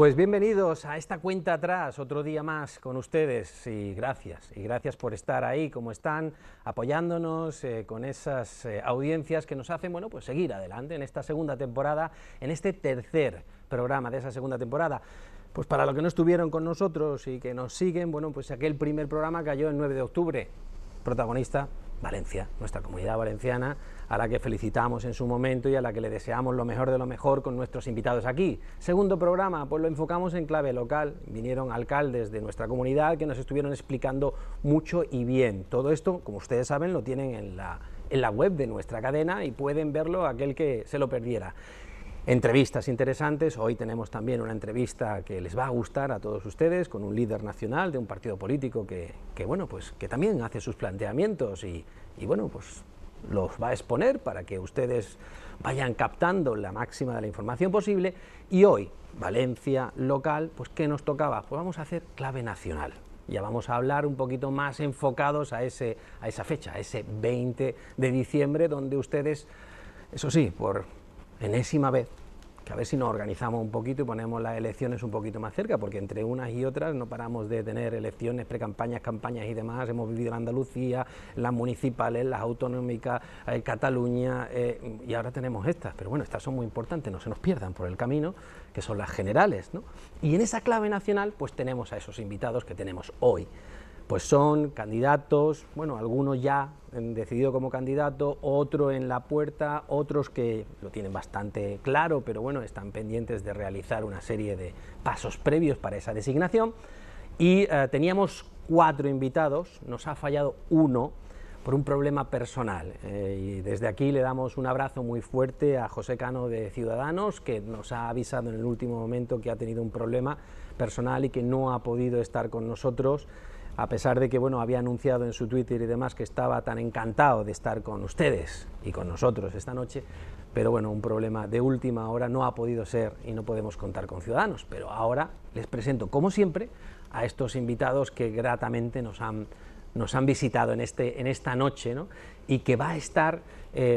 Pues bienvenidos a esta cuenta atrás, otro día más con ustedes y gracias por estar ahí como están, apoyándonos con esas audiencias que nos hacen, bueno, pues seguir adelante en esta segunda temporada, en este tercer programa de esa segunda temporada. Pues para los que no estuvieron con nosotros y que nos siguen, bueno, pues aquel primer programa cayó el 9 de octubre, protagonista Valencia, nuestra comunidad valenciana, a la que felicitamos en su momento y a la que le deseamos lo mejor de lo mejor con nuestros invitados aquí. Segundo programa, pues lo enfocamos en clave local. Vinieron alcaldes de nuestra comunidad que nos estuvieron explicando mucho y bien. Todo esto, como ustedes saben, lo tienen en la web de nuestra cadena y pueden verlo aquel que se lo perdiera. Entrevistas interesantes, hoy tenemos también una entrevista que les va a gustar a todos ustedes con un líder nacional de un partido político que bueno, pues que también hace sus planteamientos y bueno, pues los va a exponer para que ustedes vayan captando la máxima de la información posible. Y hoy, Valencia local, pues ¿qué nos tocaba? Pues vamos a hacer clave nacional. Ya vamos a hablar un poquito más enfocados a esa fecha, a ese 20 de diciembre, donde ustedes, eso sí, por enésima vez, que a ver si nos organizamos un poquito y ponemos las elecciones un poquito más cerca, porque entre unas y otras no paramos de tener elecciones, precampañas, campañas y demás. Hemos vivido en Andalucía, las municipales, las autonómicas, Cataluña, y ahora tenemos estas, pero bueno, estas son muy importantes, no se nos pierdan por el camino, que son las generales, ¿no? Y en esa clave nacional pues tenemos a esos invitados que tenemos hoy. Pues son candidatos, bueno, algunos ya han decidido como candidato, otro en la puerta, otros que lo tienen bastante claro, pero bueno, están pendientes de realizar una serie de pasos previos para esa designación. Y teníamos 4 invitados, nos ha fallado uno por un problema personal. Y desde aquí le damos un abrazo muy fuerte a José Cano de Ciudadanos, que nos ha avisado en el último momento que ha tenido un problema personal y que no ha podido estar con nosotros, a pesar de que bueno, había anunciado en su Twitter y demás que estaba tan encantado de estar con ustedes y con nosotros esta noche, pero bueno, un problema de última hora no ha podido ser y no podemos contar con Ciudadanos. Pero ahora les presento, como siempre, a estos invitados que gratamente nos han visitado en esta noche, ¿no? Y que va a estar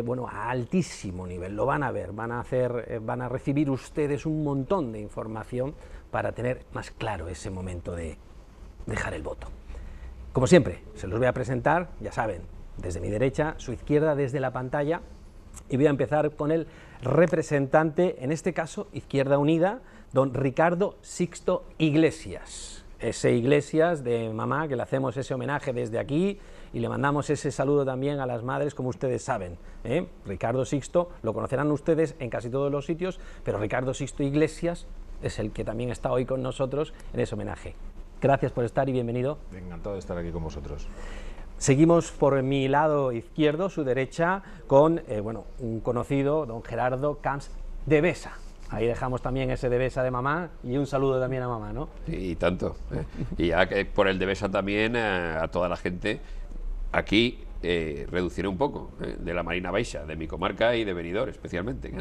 bueno, a altísimo nivel, lo van a ver, van a recibir ustedes un montón de información para tener más claro ese momento de dejar el voto. Como siempre, se los voy a presentar, ya saben, desde mi derecha, su izquierda desde la pantalla, y voy a empezar con el representante, en este caso, Izquierda Unida, don Ricardo Sixto Iglesias. Ese Iglesias de mamá, que le hacemos ese homenaje desde aquí y le mandamos ese saludo también a las madres, como ustedes saben, ¿eh? Ricardo Sixto, lo conocerán ustedes en casi todos los sitios, pero Ricardo Sixto Iglesias es el que también está hoy con nosotros en ese homenaje. Gracias por estar y bienvenido. Encantado de estar aquí con vosotros. Seguimos por mi lado izquierdo, su derecha, con bueno, un conocido, don Gerardo Camps de Besa. Ahí dejamos también ese de Besa de mamá y un saludo también a mamá, ¿no? Sí, y tanto. Y ya que por el de Besa también a toda la gente aquí reduciré un poco de la Marina Baixa, de mi comarca y de Benidorm especialmente.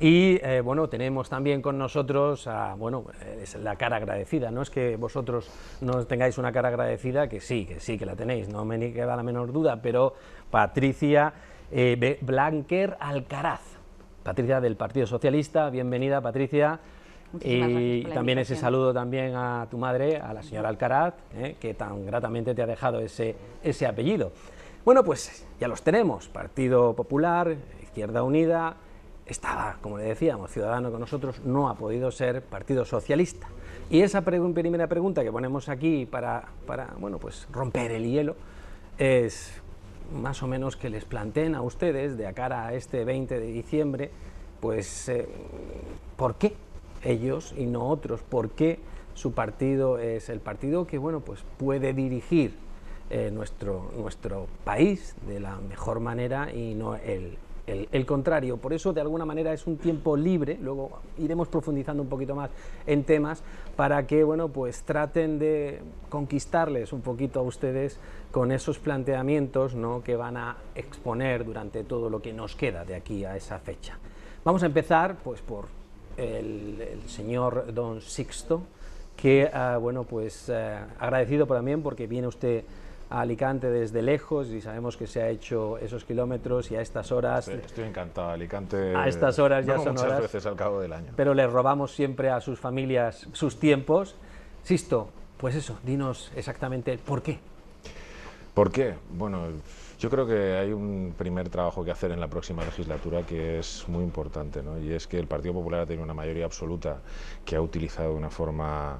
Y bueno, tenemos también con nosotros bueno, es la cara agradecida. No es que vosotros no tengáis una cara agradecida, que sí que la tenéis, no me queda la menor duda, pero Patricia Blanquer Alcaraz, Patricia del Partido Socialista, bienvenida Patricia. Y también ese saludo también a tu madre, a la señora Alcaraz, que tan gratamente te ha dejado ese apellido. Bueno, pues ya los tenemos, Partido Popular, Izquierda Unida. Estaba, como le decíamos, Ciudadanos con nosotros, no ha podido ser Partido Socialista. Y esa primera pregunta que ponemos aquí para bueno, pues romper el hielo es más o menos que les planteen a ustedes de cara a este 20 de diciembre, pues ¿por qué ellos y no otros? ¿Por qué su partido es el partido que bueno, pues puede dirigir nuestro país de la mejor manera y no el contrario? Por eso de alguna manera es un tiempo libre, luego iremos profundizando un poquito más en temas para que bueno, pues traten de conquistarles un poquito a ustedes con esos planteamientos, ¿no?, que van a exponer durante todo lo que nos queda de aquí a esa fecha. Vamos a empezar pues por el señor don Sixto, que bueno, pues agradecido también porque viene usted a Alicante desde lejos y sabemos que se ha hecho esos kilómetros y a estas horas... Estoy encantado, Alicante. A estas horas ya no son muchas horas, veces al cabo del año. pero les robamos siempre a sus familias sus tiempos. Sisto, pues eso, dinos exactamente el por qué. ¿Por qué? Bueno, yo creo que hay un primer trabajo que hacer en la próxima legislatura que es muy importante, ¿no? Y es que el Partido Popular ha tenido una mayoría absoluta que ha utilizado de una forma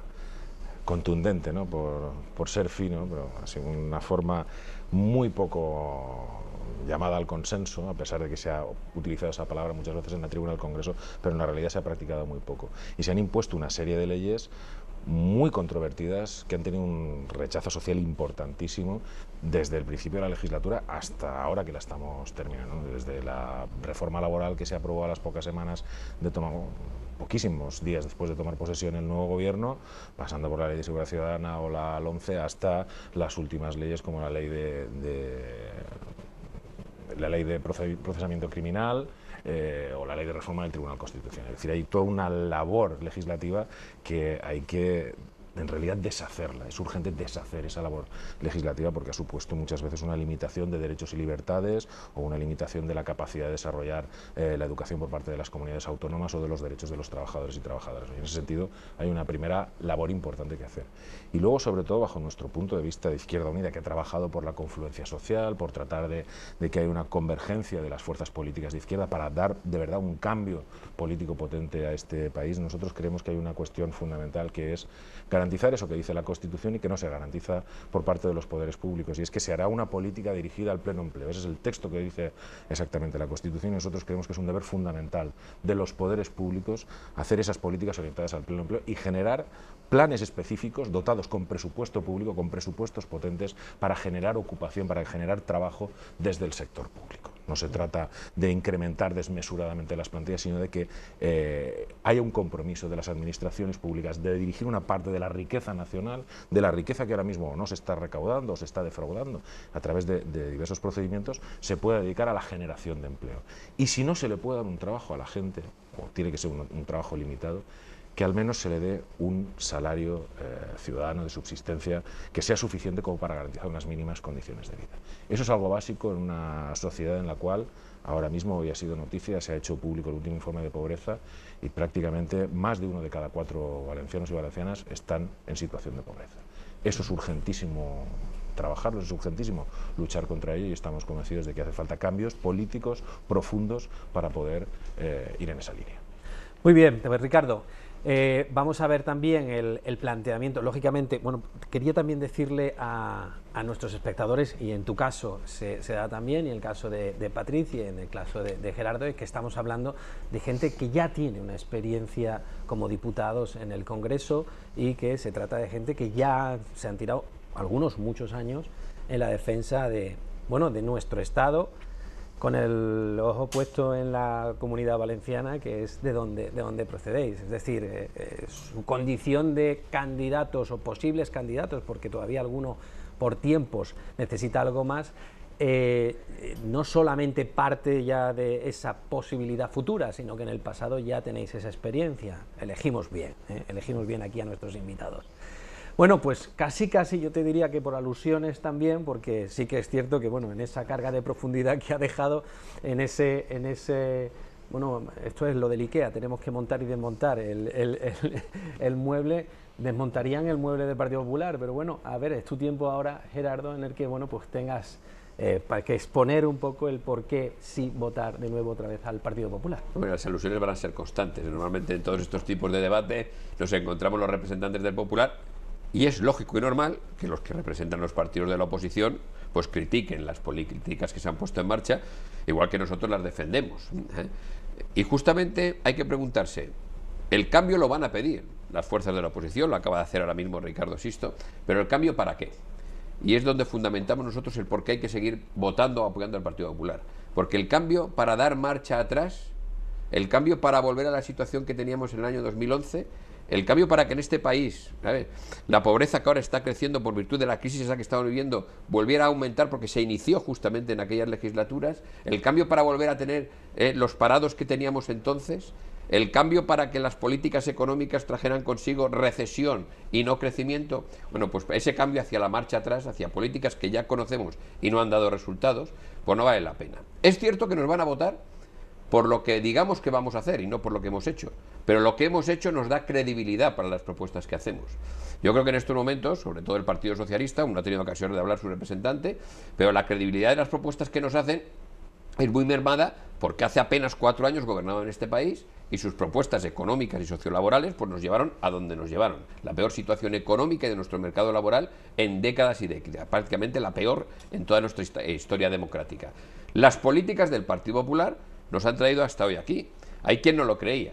contundente, ¿no? por ser fino, pero ha sido una forma muy poco llamada al consenso, a pesar de que se ha utilizado esa palabra muchas veces en la tribuna del Congreso, pero en la realidad se ha practicado muy poco. Y se han impuesto una serie de leyes muy controvertidas que han tenido un rechazo social importantísimo desde el principio de la legislatura hasta ahora que la estamos terminando, ¿no? Desde la reforma laboral que se aprobó a las pocas semanas de tomar, poquísimos días después de tomar posesión el nuevo gobierno, pasando por la Ley de Seguridad Ciudadana o la LOMCE hasta las últimas leyes como la ley de procesamiento criminal o la ley de reforma del Tribunal Constitucional. Es decir, hay toda una labor legislativa que hay que en realidad deshacerla. Es urgente deshacer esa labor legislativa porque ha supuesto muchas veces una limitación de derechos y libertades o una limitación de la capacidad de desarrollar la educación por parte de las comunidades autónomas o de los derechos de los trabajadores y trabajadoras. Y en ese sentido hay una primera labor importante que hacer. Y luego, sobre todo, bajo nuestro punto de vista de Izquierda Unida, que ha trabajado por la confluencia social, por tratar de que haya una convergencia de las fuerzas políticas de izquierda para dar de verdad un cambio político potente a este país, nosotros creemos que hay una cuestión fundamental que es garantizar eso que dice la Constitución y que no se garantiza por parte de los poderes públicos, y es que se hará una política dirigida al pleno empleo. Ese es el texto que dice exactamente la Constitución y nosotros creemos que es un deber fundamental de los poderes públicos hacer esas políticas orientadas al pleno empleo y generar planes específicos dotados con presupuesto público, con presupuestos potentes para generar ocupación, para generar trabajo desde el sector público. No se trata de incrementar desmesuradamente las plantillas, sino de que haya un compromiso de las administraciones públicas de dirigir una parte de la riqueza nacional, de la riqueza que ahora mismo no se está recaudando o se está defraudando a través de diversos procedimientos, se pueda dedicar a la generación de empleo. Y si no se le puede dar un trabajo a la gente, o tiene que ser un trabajo limitado, que al menos se le dé un salario ciudadano de subsistencia que sea suficiente como para garantizar unas mínimas condiciones de vida. Eso es algo básico en una sociedad en la cual ahora mismo, hoy ha sido noticia, se ha hecho público el último informe de pobreza y prácticamente más de 1 de cada 4 valencianos y valencianas están en situación de pobreza. Eso es urgentísimo trabajarlo, es urgentísimo luchar contra ello y estamos convencidos de que hace falta cambios políticos profundos para poder ir en esa línea. Muy bien, pues Ricardo. Vamos a ver también el planteamiento. Lógicamente, bueno, quería también decirle a nuestros espectadores, y en tu caso se da también, y en el caso de Patricia, y en el caso de Gerardo, es que estamos hablando de gente que ya tiene una experiencia como diputados en el Congreso y que se trata de gente que ya se han tirado algunos, muchos años en la defensa de nuestro Estado, con el ojo puesto en la Comunidad Valenciana, que es de donde procedéis. Es decir, su condición de candidatos o posibles candidatos, porque todavía alguno por tiempos necesita algo más, no solamente parte ya de esa posibilidad futura, sino que en el pasado ya tenéis esa experiencia. Elegimos bien aquí a nuestros invitados. Bueno, pues casi yo te diría que por alusiones también, porque sí que es cierto que en esa carga de profundidad que ha dejado en ese bueno, esto es lo del IKEA, tenemos que montar y desmontar el mueble, desmontarían el mueble del Partido Popular, pero bueno, a ver, es tu tiempo ahora, Gerardo, en el que pues tengas para que exponer un poco el por qué sí votar de nuevo otra vez al Partido Popular. Bueno, las alusiones van a ser constantes. Normalmente en todos estos tipos de debate nos encontramos los representantes del Popular. Y es lógico y normal que los que representan los partidos de la oposición pues critiquen las políticas que se han puesto en marcha, igual que nosotros las defendemos. Y justamente hay que preguntarse, el cambio lo van a pedir las fuerzas de la oposición, lo acaba de hacer ahora mismo Ricardo Sisto, pero el cambio ¿para qué? Y es donde fundamentamos nosotros el por qué hay que seguir votando o apoyando al Partido Popular. Porque el cambio para dar marcha atrás, el cambio para volver a la situación que teníamos en el año 2011, el cambio para que en este país, ¿sabes?, la pobreza que ahora está creciendo por virtud de la crisis esa que estamos viviendo volviera a aumentar porque se inició justamente en aquellas legislaturas, el cambio para volver a tener los parados que teníamos entonces, el cambio para que las políticas económicas trajeran consigo recesión y no crecimiento, bueno, pues ese cambio hacia la marcha atrás, hacia políticas que ya conocemos y no han dado resultados, pues no vale la pena. Es cierto que nos van a votar por lo que digamos que vamos a hacer y no por lo que hemos hecho, pero lo que hemos hecho nos da credibilidad para las propuestas que hacemos. Yo creo que en estos momentos, sobre todo el Partido Socialista, uno ha tenido ocasión de hablar su representante, pero la credibilidad de las propuestas que nos hacen es muy mermada porque hace apenas 4 años gobernaban en este país y sus propuestas económicas y sociolaborales pues nos llevaron a donde nos llevaron. La peor situación económica de nuestro mercado laboral en décadas y décadas, prácticamente la peor en toda nuestra historia democrática. Las políticas del Partido Popular nos han traído hasta hoy aquí. Hay quien no lo creía,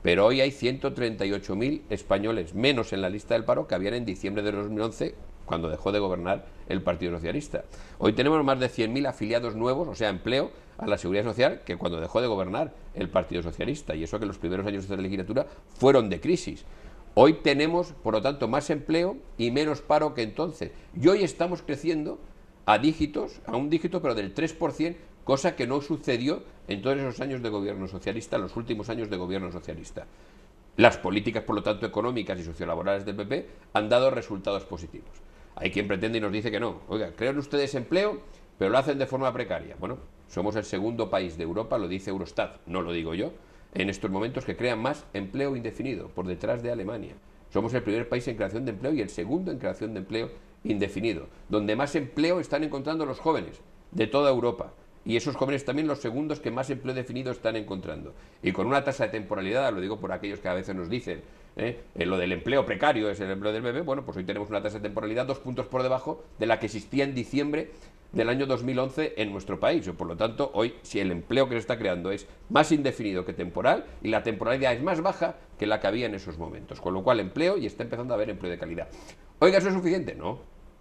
pero hoy hay 138.000 españoles menos en la lista del paro que habían en diciembre de 2011, cuando dejó de gobernar el Partido Socialista. Hoy tenemos más de 100.000 afiliados nuevos, o sea, empleo a la Seguridad Social, que cuando dejó de gobernar el Partido Socialista, y eso que los primeros años de esta legislatura fueron de crisis. Hoy tenemos, por lo tanto, más empleo y menos paro que entonces. Y hoy estamos creciendo a un dígito, pero del 3%, cosa que no sucedió en todos esos años de gobierno socialista, los últimos años de gobierno socialista. Las políticas, por lo tanto, económicas y sociolaborales del PP han dado resultados positivos. Hay quien pretende y nos dice que no. Oiga, crean ustedes empleo, pero lo hacen de forma precaria. Bueno, somos el segundo país de Europa, lo dice Eurostat, no lo digo yo, en estos momentos que crean más empleo indefinido, por detrás de Alemania. Somos el primer país en creación de empleo y el segundo en creación de empleo indefinido, donde más empleo están encontrando los jóvenes de toda Europa. Y esos jóvenes también los segundos que más empleo definido están encontrando. Y con una tasa de temporalidad, lo digo por aquellos que a veces nos dicen, lo del empleo precario es el empleo del bebé, bueno, pues hoy tenemos una tasa de temporalidad 2 puntos por debajo de la que existía en diciembre del año 2011 en nuestro país. Por lo tanto, hoy, si el empleo que se está creando es más indefinido que temporal, y la temporalidad es más baja que la que había en esos momentos. Con lo cual, empleo, y está empezando a haber empleo de calidad. Oiga, ¿eso es suficiente? No.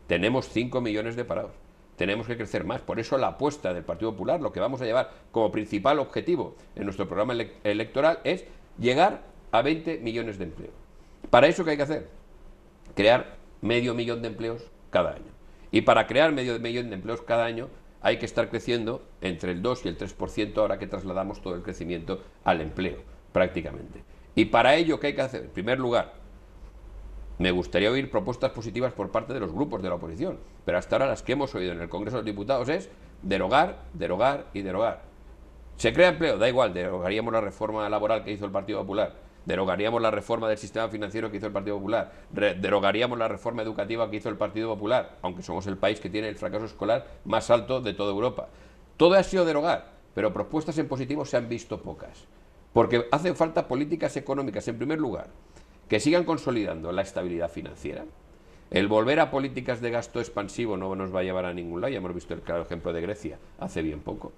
Tenemos 5 millones de parados. Tenemos que crecer más. Por eso la apuesta del Partido Popular, lo que vamos a llevar como principal objetivo en nuestro programa electoral es llegar a 20 millones de empleos. ¿Para eso qué hay que hacer? Crear 500.000 de empleos cada año. Y para crear 500.000 de empleos cada año hay que estar creciendo entre el 2 y el 3% ahora que trasladamos todo el crecimiento al empleo, prácticamente. Y para ello, ¿qué hay que hacer? En primer lugar, me gustaría oír propuestas positivas por parte de los grupos de la oposición, pero hasta ahora las que hemos oído en el Congreso de los Diputados es derogar, derogar y derogar. ¿Se crea empleo? Da igual, derogaríamos la reforma laboral que hizo el Partido Popular, derogaríamos la reforma del sistema financiero que hizo el Partido Popular, derogaríamos la reforma educativa que hizo el Partido Popular, aunque somos el país que tiene el fracaso escolar más alto de toda Europa. Todo ha sido derogar, pero propuestas en positivo se han visto pocas, porque hacen falta políticas económicas, en primer lugar, que sigan consolidando la estabilidad financiera. El volver a políticas de gasto expansivo no nos va a llevar a ningún lado, ya hemos visto el claro ejemplo de Grecia hace bien poco.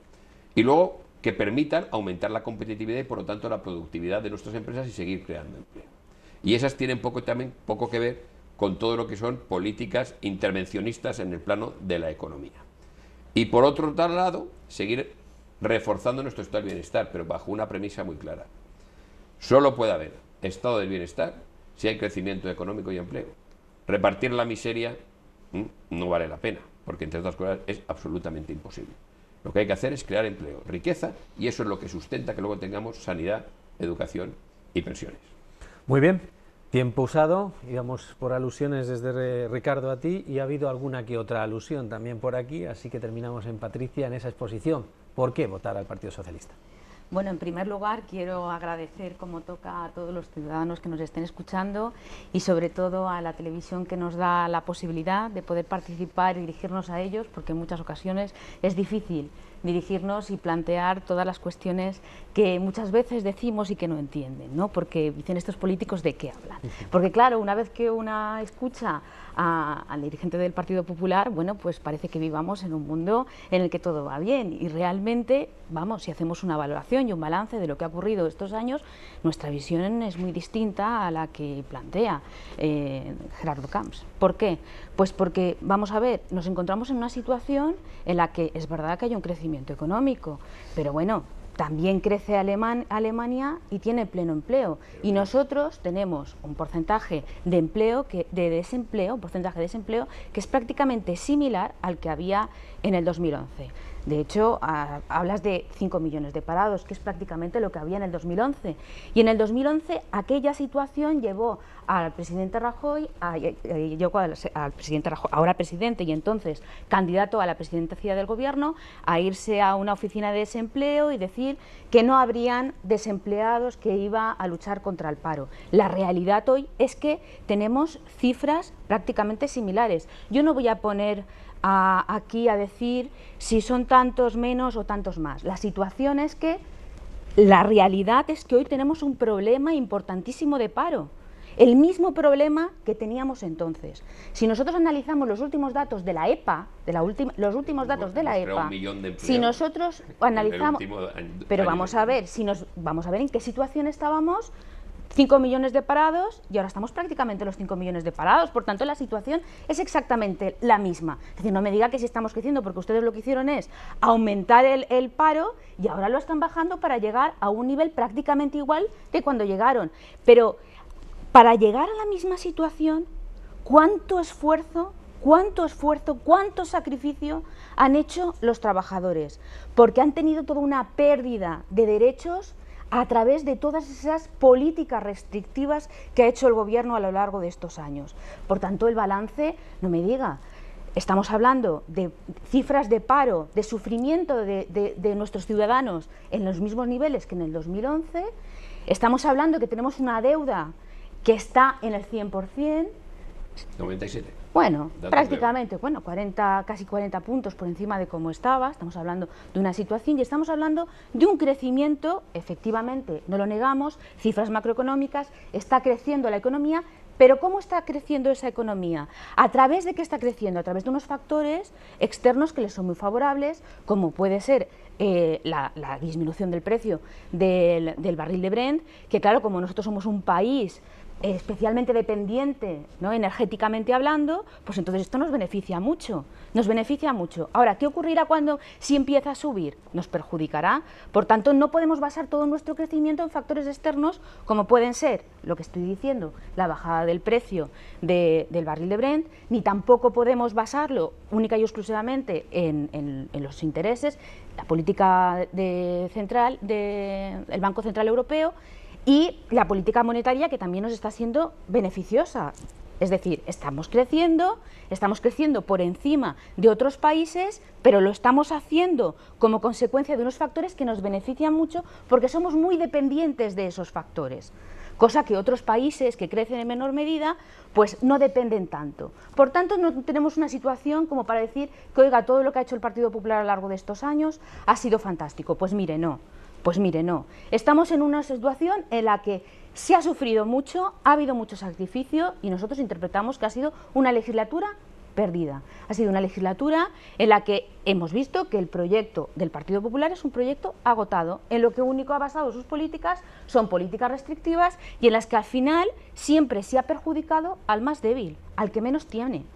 Y luego, que permitan aumentar la competitividad y por lo tanto la productividad de nuestras empresas y seguir creando empleo. Y esas tienen poco que ver con todo lo que son políticas intervencionistas en el plano de la economía. Y por otro lado, seguir reforzando nuestro estado del bienestar, pero bajo una premisa muy clara. Solo puede haber estado del bienestar si hay crecimiento económico y empleo. Repartir la miseria no vale la pena, porque entre otras cosas es absolutamente imposible. Lo que hay que hacer es crear empleo, riqueza, y eso es lo que sustenta que luego tengamos sanidad, educación y pensiones. Muy bien, tiempo usado, íbamos por alusiones desde Ricardo a ti, y ha habido alguna que otra alusión también por aquí, así que terminamos en Patricia en esa exposición. ¿Por qué votar al Partido Socialista? Bueno, en primer lugar quiero agradecer como toca a todos los ciudadanos que nos estén escuchando y sobre todo a la televisión que nos da la posibilidad de poder participar y dirigirnos a ellos, porque en muchas ocasiones es difícil dirigirnos y plantear todas las cuestiones que muchas veces decimos y que no entienden, ¿no? Porque dicen estos políticos de qué hablan. Porque claro, una vez que una escucha al dirigente del Partido Popular, bueno, pues parece que vivamos en un mundo en el que todo va bien y realmente, vamos, si hacemos una valoración y un balance de lo que ha ocurrido estos años, nuestra visión es muy distinta a la que plantea Gerardo Camps. ¿Por qué? Pues porque, vamos a ver, nos encontramos en una situación en la que es verdad que hay un crecimiento económico, pero bueno, también crece Alemania y tiene pleno empleo, y nosotros tenemos un porcentaje de desempleo que es prácticamente similar al que había en el 2011. De hecho, hablas de 5 millones de parados, que es prácticamente lo que había en el 2011. Y en el 2011 aquella situación llevó al presidente Rajoy, ahora presidente y entonces candidato a la presidencia del gobierno, a irse a una oficina de desempleo y decir que no habrían desempleados, que iba a luchar contra el paro. La realidad hoy es que tenemos cifras prácticamente similares. Yo no voy a poner aquí a decir si son tantos menos o tantos más. La situación es que la realidad es que hoy tenemos un problema importantísimo de paro. El mismo problema que teníamos entonces. Si nosotros analizamos los últimos datos de la EPA, los últimos datos de la EPA, si nosotros analizamos, pero vamos a ver en qué situación estábamos. 5 millones de parados y ahora estamos prácticamente los 5 millones de parados, por tanto la situación es exactamente la misma. Es decir, no me diga que si estamos creciendo, porque ustedes lo que hicieron es aumentar el paro y ahora lo están bajando para llegar a un nivel prácticamente igual de cuando llegaron. Pero para llegar a la misma situación, ¿cuánto esfuerzo, cuánto sacrificio han hecho los trabajadores? Porque han tenido toda una pérdida de derechos a través de todas esas políticas restrictivas que ha hecho el gobierno a lo largo de estos años. Por tanto, el balance, no me diga, estamos hablando de cifras de paro, de sufrimiento de nuestros ciudadanos en los mismos niveles que en el 2011, estamos hablando de que tenemos una deuda que está en el 100%, 97. Bueno, prácticamente, bueno, casi 40 puntos por encima de cómo estaba. Estamos hablando de una situación y estamos hablando de un crecimiento, efectivamente, no lo negamos, cifras macroeconómicas, está creciendo la economía, pero ¿cómo está creciendo esa economía? ¿A través de qué está creciendo? A través de unos factores externos que les son muy favorables, como puede ser la disminución del precio del barril de Brent, que claro, como nosotros somos un país especialmente dependiente, ¿no?, energéticamente hablando, pues entonces esto nos beneficia mucho, Ahora, ¿qué ocurrirá si empieza a subir? Nos perjudicará. Por tanto, no podemos basar todo nuestro crecimiento en factores externos como pueden ser, lo que estoy diciendo, la bajada del precio del barril de Brent, ni tampoco podemos basarlo única y exclusivamente en los intereses, la política del Banco Central Europeo, y la política monetaria, que también nos está siendo beneficiosa. Es decir, estamos creciendo por encima de otros países, pero lo estamos haciendo como consecuencia de unos factores que nos benefician mucho porque somos muy dependientes de esos factores, cosa que otros países que crecen en menor medida pues no dependen tanto. Por tanto, no tenemos una situación como para decir que, oiga, todo lo que ha hecho el Partido Popular a lo largo de estos años ha sido fantástico. Pues mire, no. Estamos en una situación en la que se ha sufrido mucho, ha habido mucho sacrificio y nosotros interpretamos que ha sido una legislatura perdida. Ha sido una legislatura en la que hemos visto que el proyecto del Partido Popular es un proyecto agotado, en lo que único ha basado sus políticas son políticas restrictivas y en las que al final siempre se ha perjudicado al más débil, al que menos tiene.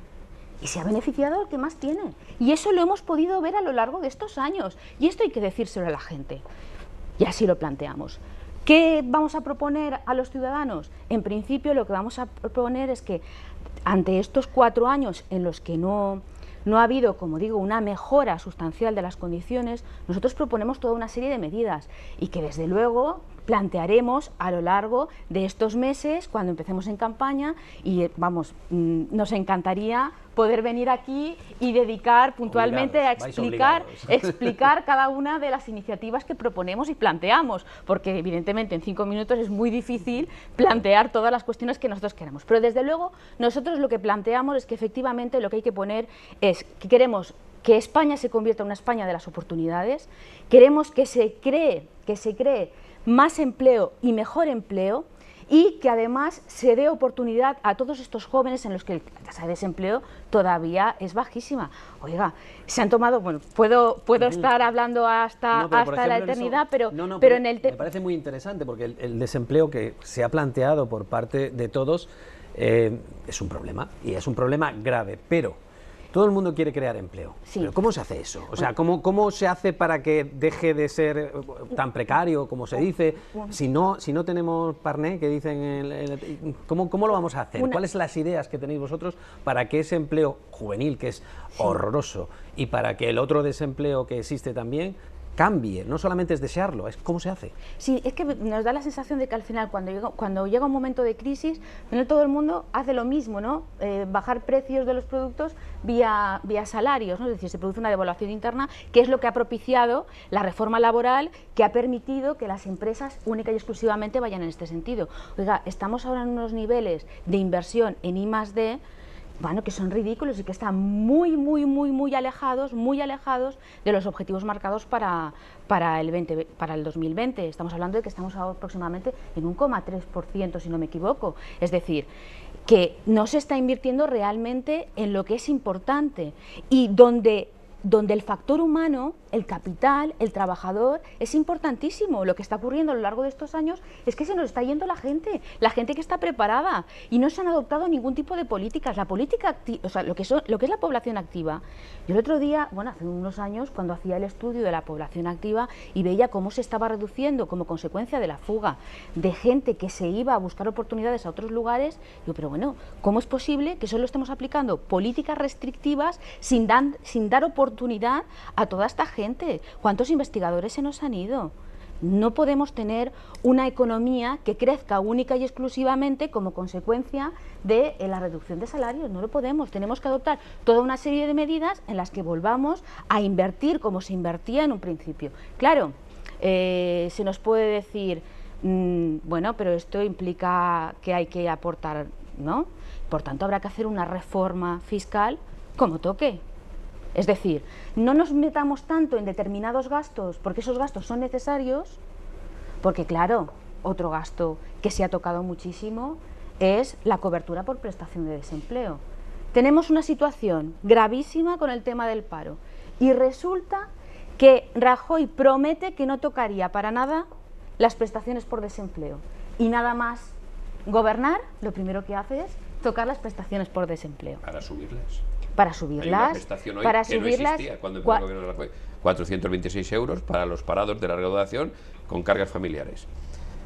Y se ha beneficiado al que más tiene. Y eso lo hemos podido ver a lo largo de estos años. Y esto hay que decírselo a la gente. Y así lo planteamos. ¿Qué vamos a proponer a los ciudadanos? En principio lo que vamos a proponer es que ante estos 4 años en los que no ha habido, como digo, una mejora sustancial de las condiciones, nosotros proponemos toda una serie de medidas y que desde luego plantearemos a lo largo de estos meses cuando empecemos en campaña y vamos, nos encantaría poder venir aquí y dedicar puntualmente a explicar cada una de las iniciativas que proponemos y planteamos, porque evidentemente en 5 minutos es muy difícil plantear todas las cuestiones que nosotros queremos, pero desde luego nosotros lo que planteamos es que efectivamente lo que hay que poner es que queremos que España se convierta en una España de las oportunidades, queremos que se cree más empleo y mejor empleo y que además se dé oportunidad a todos estos jóvenes en los que la tasa de desempleo todavía es bajísima. Oiga, se han tomado, bueno, puedo estar hablando hasta la eternidad, pero en el me parece muy interesante porque el desempleo que se ha planteado por parte de todos es un problema y es un problema grave, pero Todo el mundo quiere crear empleo, Sí. pero ¿cómo se hace eso? O sea, ¿cómo se hace para que deje de ser tan precario como se dice? Si no tenemos parné, que dicen, ¿cómo lo vamos a hacer? ¿Cuáles son las ideas que tenéis vosotros para que ese empleo juvenil, que es horroroso, y para que el otro desempleo que existe también cambie? No solamente es desearlo, es cómo se hace. Sí, es que nos da la sensación de que al final, cuando llega un momento de crisis, al final todo el mundo hace lo mismo, ¿no? Bajar precios de los productos vía salarios, ¿no? Es decir, se produce una devaluación interna, que es lo que ha propiciado la reforma laboral, que ha permitido que las empresas única y exclusivamente vayan en este sentido. Oiga, estamos ahora en unos niveles de inversión en I+D, bueno, que son ridículos y que están muy alejados de los objetivos marcados para el 2020. Estamos hablando de que estamos aproximadamente en 1,3%, si no me equivoco. Es decir, que no se está invirtiendo realmente en lo que es importante y donde el factor humano, el capital, el trabajador, es importantísimo. Lo que está ocurriendo a lo largo de estos años es que se nos está yendo la gente que está preparada, y no se han adoptado ningún tipo de políticas. La política activa, o sea, lo que es la población activa. Yo el otro día, bueno, hace unos años, cuando hacía el estudio de la población activa y veía cómo se estaba reduciendo como consecuencia de la fuga de gente que se iba a buscar oportunidades a otros lugares, digo, pero bueno, ¿cómo es posible que solo estemos aplicando políticas restrictivas sin dar oportunidad a toda esta gente? ¿Cuántos investigadores se nos han ido? No podemos tener una economía que crezca única y exclusivamente como consecuencia de la reducción de salarios. No lo podemos. Tenemos que adoptar toda una serie de medidas en las que volvamos a invertir como se invertía en un principio. Claro, se nos puede decir, bueno, pero esto implica que hay que aportar, ¿no? Por tanto, habrá que hacer una reforma fiscal como toque. Es decir, no nos metamos tanto en determinados gastos, porque esos gastos son necesarios, porque claro, otro gasto que se ha tocado muchísimo es la cobertura por prestación de desempleo. Tenemos una situación gravísima con el tema del paro y resulta que Rajoy promete que no tocaría para nada las prestaciones por desempleo, y nada más gobernar, lo primero que hace es tocar las prestaciones por desempleo. Para subirlas. Hay una prestación hoy que no existía cuando empezó el gobierno de Rajoy. 426 euros para los parados de larga duración con cargas familiares.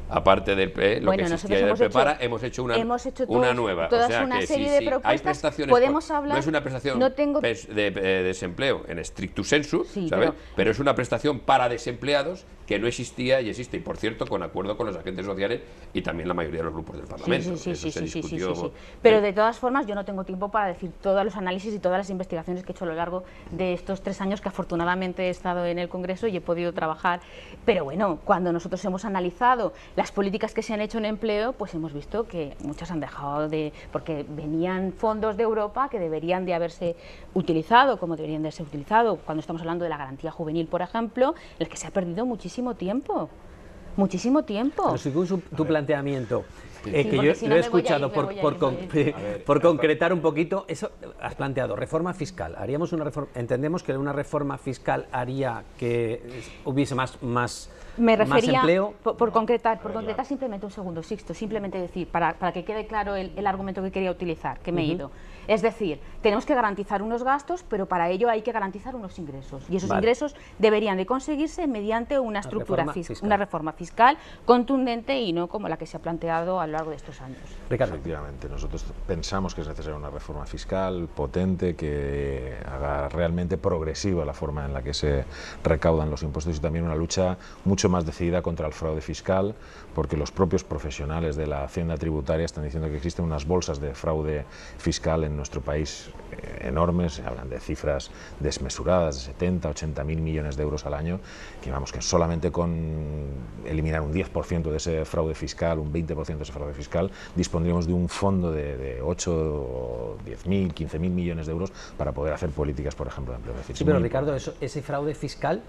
Aparte del lo que existía del Prepara, hemos hecho una nueva. Toda o sea una que serie de propuestas. hay prestaciones, podemos hablar, no es una prestación de desempleo en stricto sensu, sí, ¿sabes? Pero es una prestación para desempleados que no existía y existe, y por cierto, con acuerdo con los agentes sociales y también la mayoría de los grupos del Parlamento. Sí. Pero de todas formas, yo no tengo tiempo para decir todos los análisis y todas las investigaciones que he hecho a lo largo de estos 3 años que afortunadamente he estado en el Congreso y he podido trabajar. Pero bueno, cuando nosotros hemos analizado las políticas que se han hecho en empleo, pues hemos visto que muchas han dejado porque venían fondos de Europa que deberían de haberse utilizado como deberían de ser utilizados. Cuando estamos hablando de la garantía juvenil, por ejemplo, en el que se ha perdido muchísimo tiempo. Pero según tu planteamiento, que yo lo he escuchado por concretar un poquito, eso has planteado, reforma fiscal. Haríamos una reforma, entendemos que una reforma fiscal haría que hubiese más me refería, empleo. Por concretar simplemente un segundo, Sixto, simplemente decir, para que quede claro el argumento que quería utilizar, que me he ido. Es decir, tenemos que garantizar unos gastos, pero para ello hay que garantizar unos ingresos. Y esos ingresos deberían de conseguirse mediante una reforma fiscal contundente y no como la que se ha planteado a lo largo de estos años. Ricardo. Efectivamente, nosotros pensamos que es necesaria una reforma fiscal potente que haga realmente progresiva la forma en la que se recaudan los impuestos, y también una lucha mucho más decidida contra el fraude fiscal, porque los propios profesionales de la Hacienda tributaria están diciendo que existen unas bolsas de fraude fiscal en nuestro país enormes. Se hablan de cifras desmesuradas de 70, 80 mil millones de euros al año, que vamos, que solamente con eliminar un 10% de ese fraude fiscal, un 20% de ese fraude fiscal, dispondríamos de un fondo de 8, 10.000, 15.000 millones de euros para poder hacer políticas, por ejemplo, de empleo. Es decir, sí, pero Ricardo, ese fraude fiscal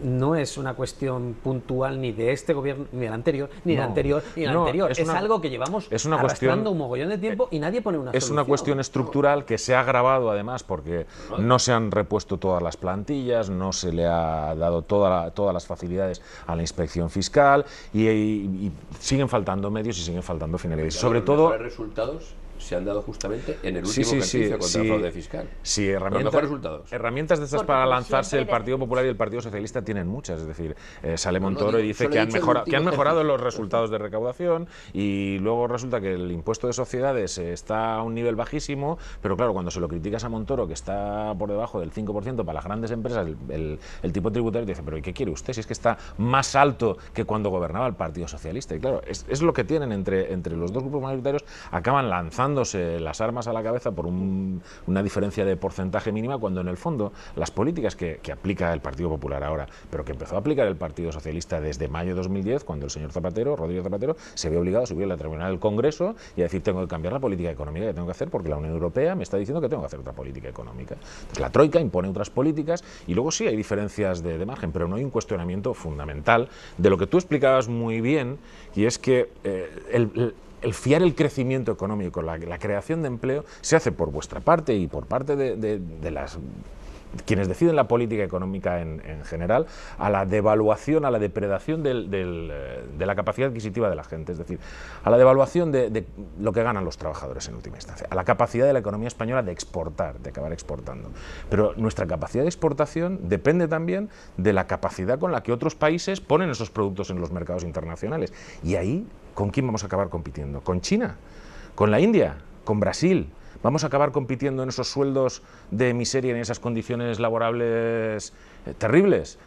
no es una cuestión puntual ni de este gobierno, ni del anterior, ni del anterior, ni del anterior. Es algo que llevamos arrastrando un mogollón de tiempo y nadie pone una solución. Es una cuestión estructural que se ha agravado además porque no se han repuesto todas las plantillas, no se le ha dado todas las facilidades a la inspección fiscal y siguen faltando medios y siguen faltando finalidades. Sobre todo, ¿los resultados se han dado justamente en el último ejercicio contra el fraude fiscal. Sí, los mejores resultados. Herramientas de estas Porque para como lanzarse siempre el Partido Popular y el Partido Socialista tienen muchas. Es decir, sale Montoro y dice solo que he han, dicho el mejorado, que han último mejorado ejercicio. los resultados de recaudación, y luego resulta que el impuesto de sociedades está a un nivel bajísimo, pero claro, cuando se lo criticas a Montoro, que está por debajo del 5% para las grandes empresas, el tipo tributario, te dice, pero ¿y qué quiere usted si es que está más alto que cuando gobernaba el Partido Socialista? Y claro, es lo que tienen entre los dos grupos mayoritarios, acaban lanzándose las armas a la cabeza por una diferencia de porcentaje mínima, cuando en el fondo las políticas que aplica el Partido Popular ahora, pero que empezó a aplicar el Partido Socialista desde mayo de 2010, cuando el señor Zapatero, Rodríguez Zapatero, se vio obligado a subir a la tribuna del Congreso y a decir, tengo que cambiar la política económica que tengo que hacer porque la Unión Europea me está diciendo que tengo que hacer otra política económica. Entonces la Troika impone otras políticas y luego sí hay diferencias de margen, pero no hay un cuestionamiento fundamental de lo que tú explicabas muy bien, y es que el fiar el crecimiento económico, la creación de empleo, se hace por vuestra parte y por parte de las quienes deciden la política económica en general, a la devaluación, a la depredación de la capacidad adquisitiva de la gente, es decir, a la devaluación de lo que ganan los trabajadores en última instancia, a la capacidad de la economía española de exportar, de acabar exportando. Pero nuestra capacidad de exportación depende también de la capacidad con la que otros países ponen esos productos en los mercados internacionales. Y ahí, ¿con quién vamos a acabar compitiendo? ¿Con China? ¿Con la India? ¿Con Brasil? ¿Vamos a acabar compitiendo en esos sueldos de miseria, en esas condiciones laborables terribles?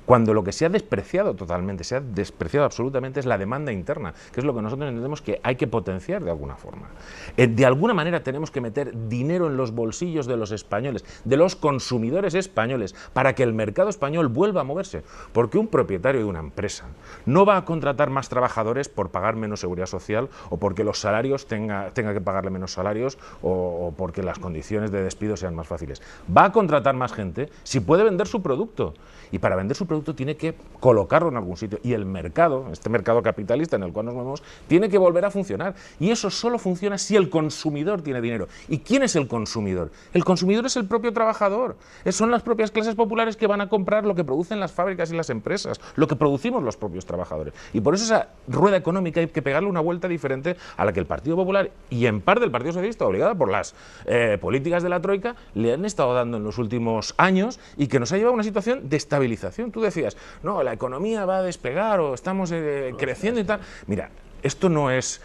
Cuando lo que se ha despreciado totalmente, se ha despreciado absolutamente, es la demanda interna, que es lo que nosotros entendemos que hay que potenciar de alguna forma. De alguna manera tenemos que meter dinero en los bolsillos de los españoles, de los consumidores españoles, para que el mercado español vuelva a moverse. Porque un propietario de una empresa no va a contratar más trabajadores por pagar menos seguridad social, o porque los salarios tenga que pagarle menos salarios, o porque las condiciones de despido sean más fáciles. Va a contratar más gente si puede vender su producto. Y para vender su producto tiene que colocarlo en algún sitio. Y el mercado, este mercado capitalista en el cual nos movemos, tiene que volver a funcionar. Y eso solo funciona si el consumidor tiene dinero. ¿Y quién es el consumidor? El consumidor es el propio trabajador. Son las propias clases populares que van a comprar lo que producen las fábricas y las empresas, lo que producimos los propios trabajadores. Y por eso esa rueda económica hay que pegarle una vuelta diferente a la que el Partido Popular y en parte el Partido Socialista, obligada por las políticas de la Troika, le han estado dando en los últimos años, y que nos ha llevado a una situación de estabilización. Tú decías, no, la economía va a despegar o estamos creciendo y tal. Mira, esto no es...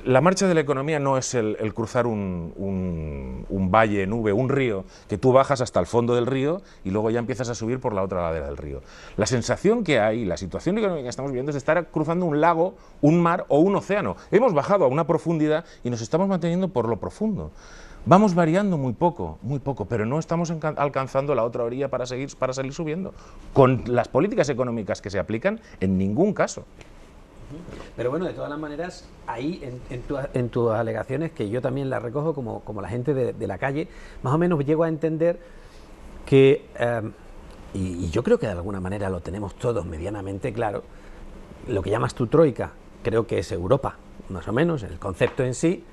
La marcha de la economía no es el cruzar un valle, nube, un río, que tú bajas hasta el fondo del río y luego ya empiezas a subir por la otra ladera del río. La sensación que hay, la situación económica que estamos viviendo, es de estar cruzando un lago, un mar o un océano. Hemos bajado a una profundidad y nos estamos manteniendo por lo profundo. Vamos variando muy poco, pero no estamos alcanzando la otra orilla para salir subiendo. Con las políticas económicas que se aplican, en ningún caso. Pero bueno, de todas las maneras, ahí en tus alegaciones, que yo también las recojo como la gente de la calle, más o menos llego a entender que, y yo creo que de alguna manera lo tenemos todos medianamente claro, lo que llamas tu troika, creo que es Europa, más o menos, el concepto en sí,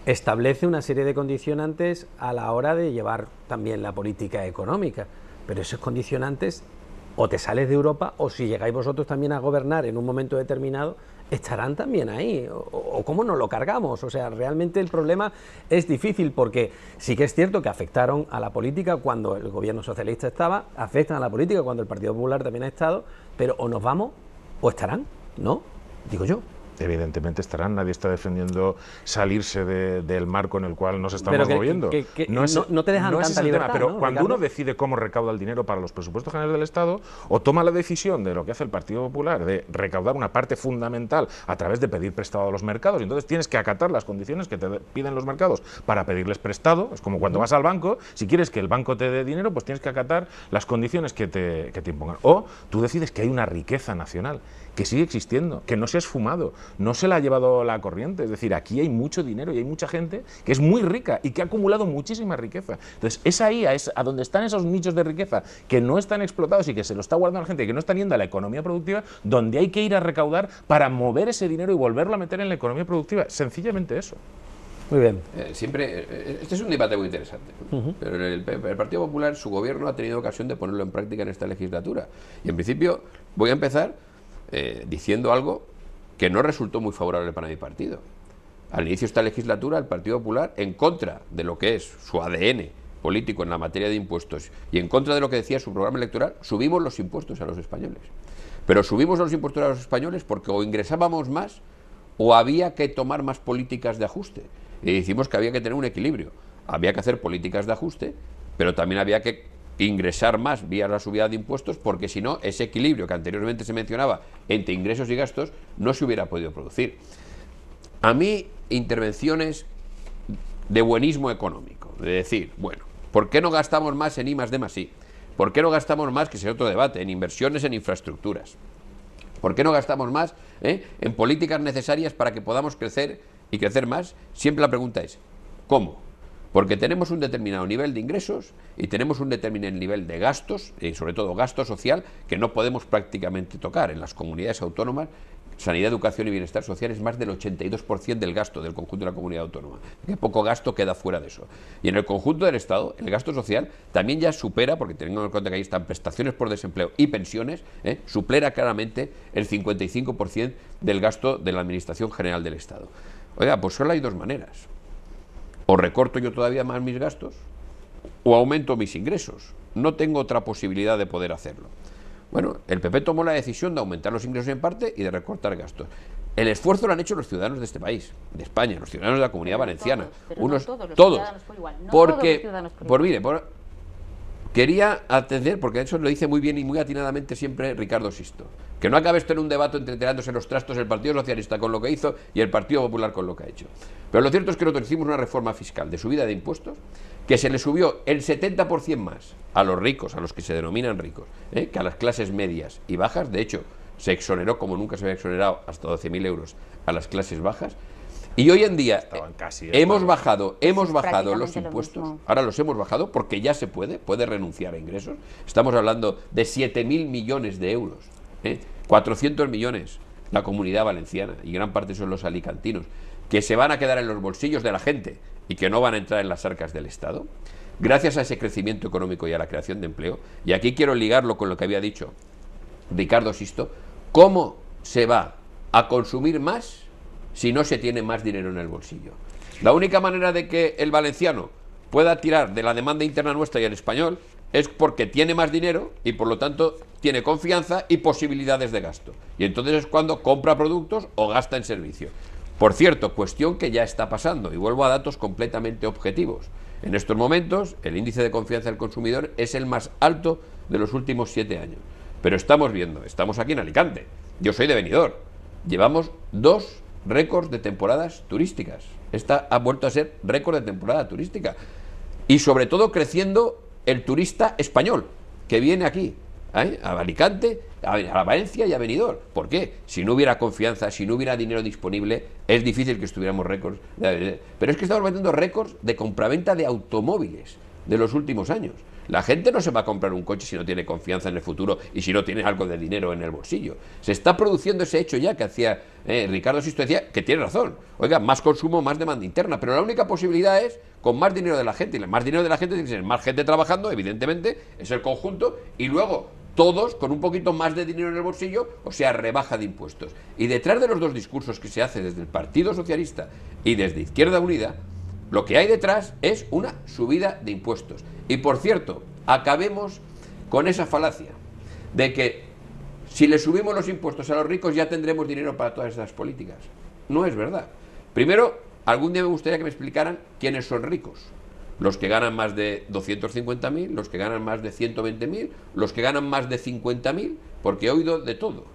establece una serie de condicionantes a la hora de llevar también la política económica, pero esos condicionantes o te sales de Europa, o si llegáis vosotros también a gobernar en un momento determinado, estarán también ahí, o cómo nos lo cargamos. O sea, realmente el problema es difícil, porque sí que es cierto que afectaron a la política cuando el gobierno socialista estaba, afectan a la política cuando el Partido Popular también ha estado, pero o nos vamos o estarán, ¿no? Digo yo. Evidentemente estarán, nadie está defendiendo salirse del marco en el cual nos estamos moviendo. No te dejan tanta libertad, pero ¿no, cuando Ricardo? uno decide cómo recauda el dinero para los presupuestos generales del Estado, o toma la decisión de lo que hace el Partido Popular, de recaudar una parte fundamental a través de pedir prestado a los mercados, y entonces tienes que acatar las condiciones que te piden los mercados para pedirles prestado. Es como cuando vas al banco, si quieres que el banco te dé dinero, pues tienes que acatar las condiciones que te impongan. O tú decides que hay una riqueza nacional que sigue existiendo, que no se ha esfumado, no se la ha llevado la corriente. Es decir, aquí hay mucho dinero y hay mucha gente que es muy rica y que ha acumulado muchísima riqueza. Entonces, es ahí, a donde están esos nichos de riqueza que no están explotados y que se lo está guardando la gente y que no están yendo a la economía productiva, donde hay que ir a recaudar para mover ese dinero y volverlo a meter en la economía productiva. Sencillamente eso. Muy bien. Este es un debate muy interesante, pero el Partido Popular, su gobierno ha tenido ocasión de ponerlo en práctica en esta legislatura. Y en principio voy a empezar diciendo algo que no resultó muy favorable para mi partido. al inicio de esta legislatura, el Partido Popular, en contra de lo que es su ADN político en la materia de impuestos y en contra de lo que decía su programa electoral, subimos los impuestos a los españoles. Pero subimos los impuestos a los españoles porque o ingresábamos más o había que tomar más políticas de ajuste. Y decimos que había que tener un equilibrio. Había que hacer políticas de ajuste, pero también había que ingresar más vía la subida de impuestos, porque si no, ese equilibrio que anteriormente se mencionaba entre ingresos y gastos no se hubiera podido producir. A mí, intervenciones de buenismo económico, de decir, bueno, ¿por qué no gastamos más en I+D+I? ¿Por qué no gastamos más, que es otro debate, en inversiones en infraestructuras? ¿Por qué no gastamos más en políticas necesarias para que podamos crecer y crecer más? Siempre la pregunta es, ¿cómo? Porque tenemos un determinado nivel de ingresos y tenemos un determinado nivel de gastos, y sobre todo gasto social, que no podemos prácticamente tocar. En las comunidades autónomas, sanidad, educación y bienestar social es más del 82% del gasto del conjunto de la comunidad autónoma. Qué poco gasto queda fuera de eso. Y en el conjunto del Estado, el gasto social también ya supera, porque teniendo en cuenta que ahí están prestaciones por desempleo y pensiones, supera claramente el 55% del gasto de la Administración General del Estado. Oiga, pues solo hay dos maneras. O recorto yo todavía más mis gastos, o aumento mis ingresos. No tengo otra posibilidad de poder hacerlo. Bueno, el PP tomó la decisión de aumentar los ingresos en parte y de recortar gastos. El esfuerzo lo han hecho los ciudadanos de este país, de España, los ciudadanos de la Comunidad Valenciana. Todos. Porque, quería atender, porque eso lo dice muy bien y muy atinadamente siempre Ricardo Sisto, que no acabe esto en un debate entreterándose los trastos el Partido Socialista con lo que hizo y el Partido Popular con lo que ha hecho. Pero lo cierto es que nosotros hicimos una reforma fiscal de subida de impuestos que se le subió el 70% más a los ricos, a los que se denominan ricos, que a las clases medias y bajas. De hecho, se exoneró como nunca se había exonerado hasta 12.000 euros a las clases bajas. Y hoy en día hemos bajado los impuestos, ahora los hemos bajado porque ya se puede renunciar a ingresos. Estamos hablando de 7.000 millones de euros, 400 millones la Comunidad Valenciana, y gran parte son los alicantinos, que se van a quedar en los bolsillos de la gente y que no van a entrar en las arcas del Estado, gracias a ese crecimiento económico y a la creación de empleo. Y aquí quiero ligarlo con lo que había dicho Ricardo Sisto: ¿cómo se va a consumir más si no se tiene más dinero en el bolsillo? La única manera de que el valenciano pueda tirar de la demanda interna nuestra y el español es porque tiene más dinero y por lo tanto tiene confianza y posibilidades de gasto. Y entonces es cuando compra productos o gasta en servicios. Por cierto, cuestión que ya está pasando, y vuelvo a datos completamente objetivos. En estos momentos, el índice de confianza del consumidor es el más alto de los últimos 7 años. Pero estamos viendo, estamos aquí en Alicante, yo soy de Benidorm, llevamos 2 récords de temporadas turísticas. Esta ha vuelto a ser récord de temporada turística. Y sobre todo creciendo el turista español, que viene aquí, a Alicante, a Valencia y a Benidorm. ¿Por qué? Si no hubiera confianza, si no hubiera dinero disponible, es difícil que estuviéramos récords. Pero es que estamos batiendo récords de compraventa de automóviles de los últimos años. La gente no se va a comprar un coche si no tiene confianza en el futuro y si no tiene algo de dinero en el bolsillo. Se está produciendo ese hecho ya que hacía Ricardo Sisto, decía que tiene razón. Oiga, más consumo, más demanda interna, pero la única posibilidad es con más dinero de la gente. Y más dinero de la gente tiene que ser más gente trabajando, evidentemente, es el conjunto, y luego todos con un poquito más de dinero en el bolsillo, o sea, rebaja de impuestos. Y detrás de los dos discursos que se hace desde el Partido Socialista y desde Izquierda Unida, lo que hay detrás es una subida de impuestos. Y por cierto, acabemos con esa falacia de que si le subimos los impuestos a los ricos ya tendremos dinero para todas esas políticas. No es verdad. Primero, algún día me gustaría que me explicaran quiénes son ricos. Los que ganan más de 250.000, los que ganan más de 120.000, los que ganan más de 50.000, porque he oído de todo.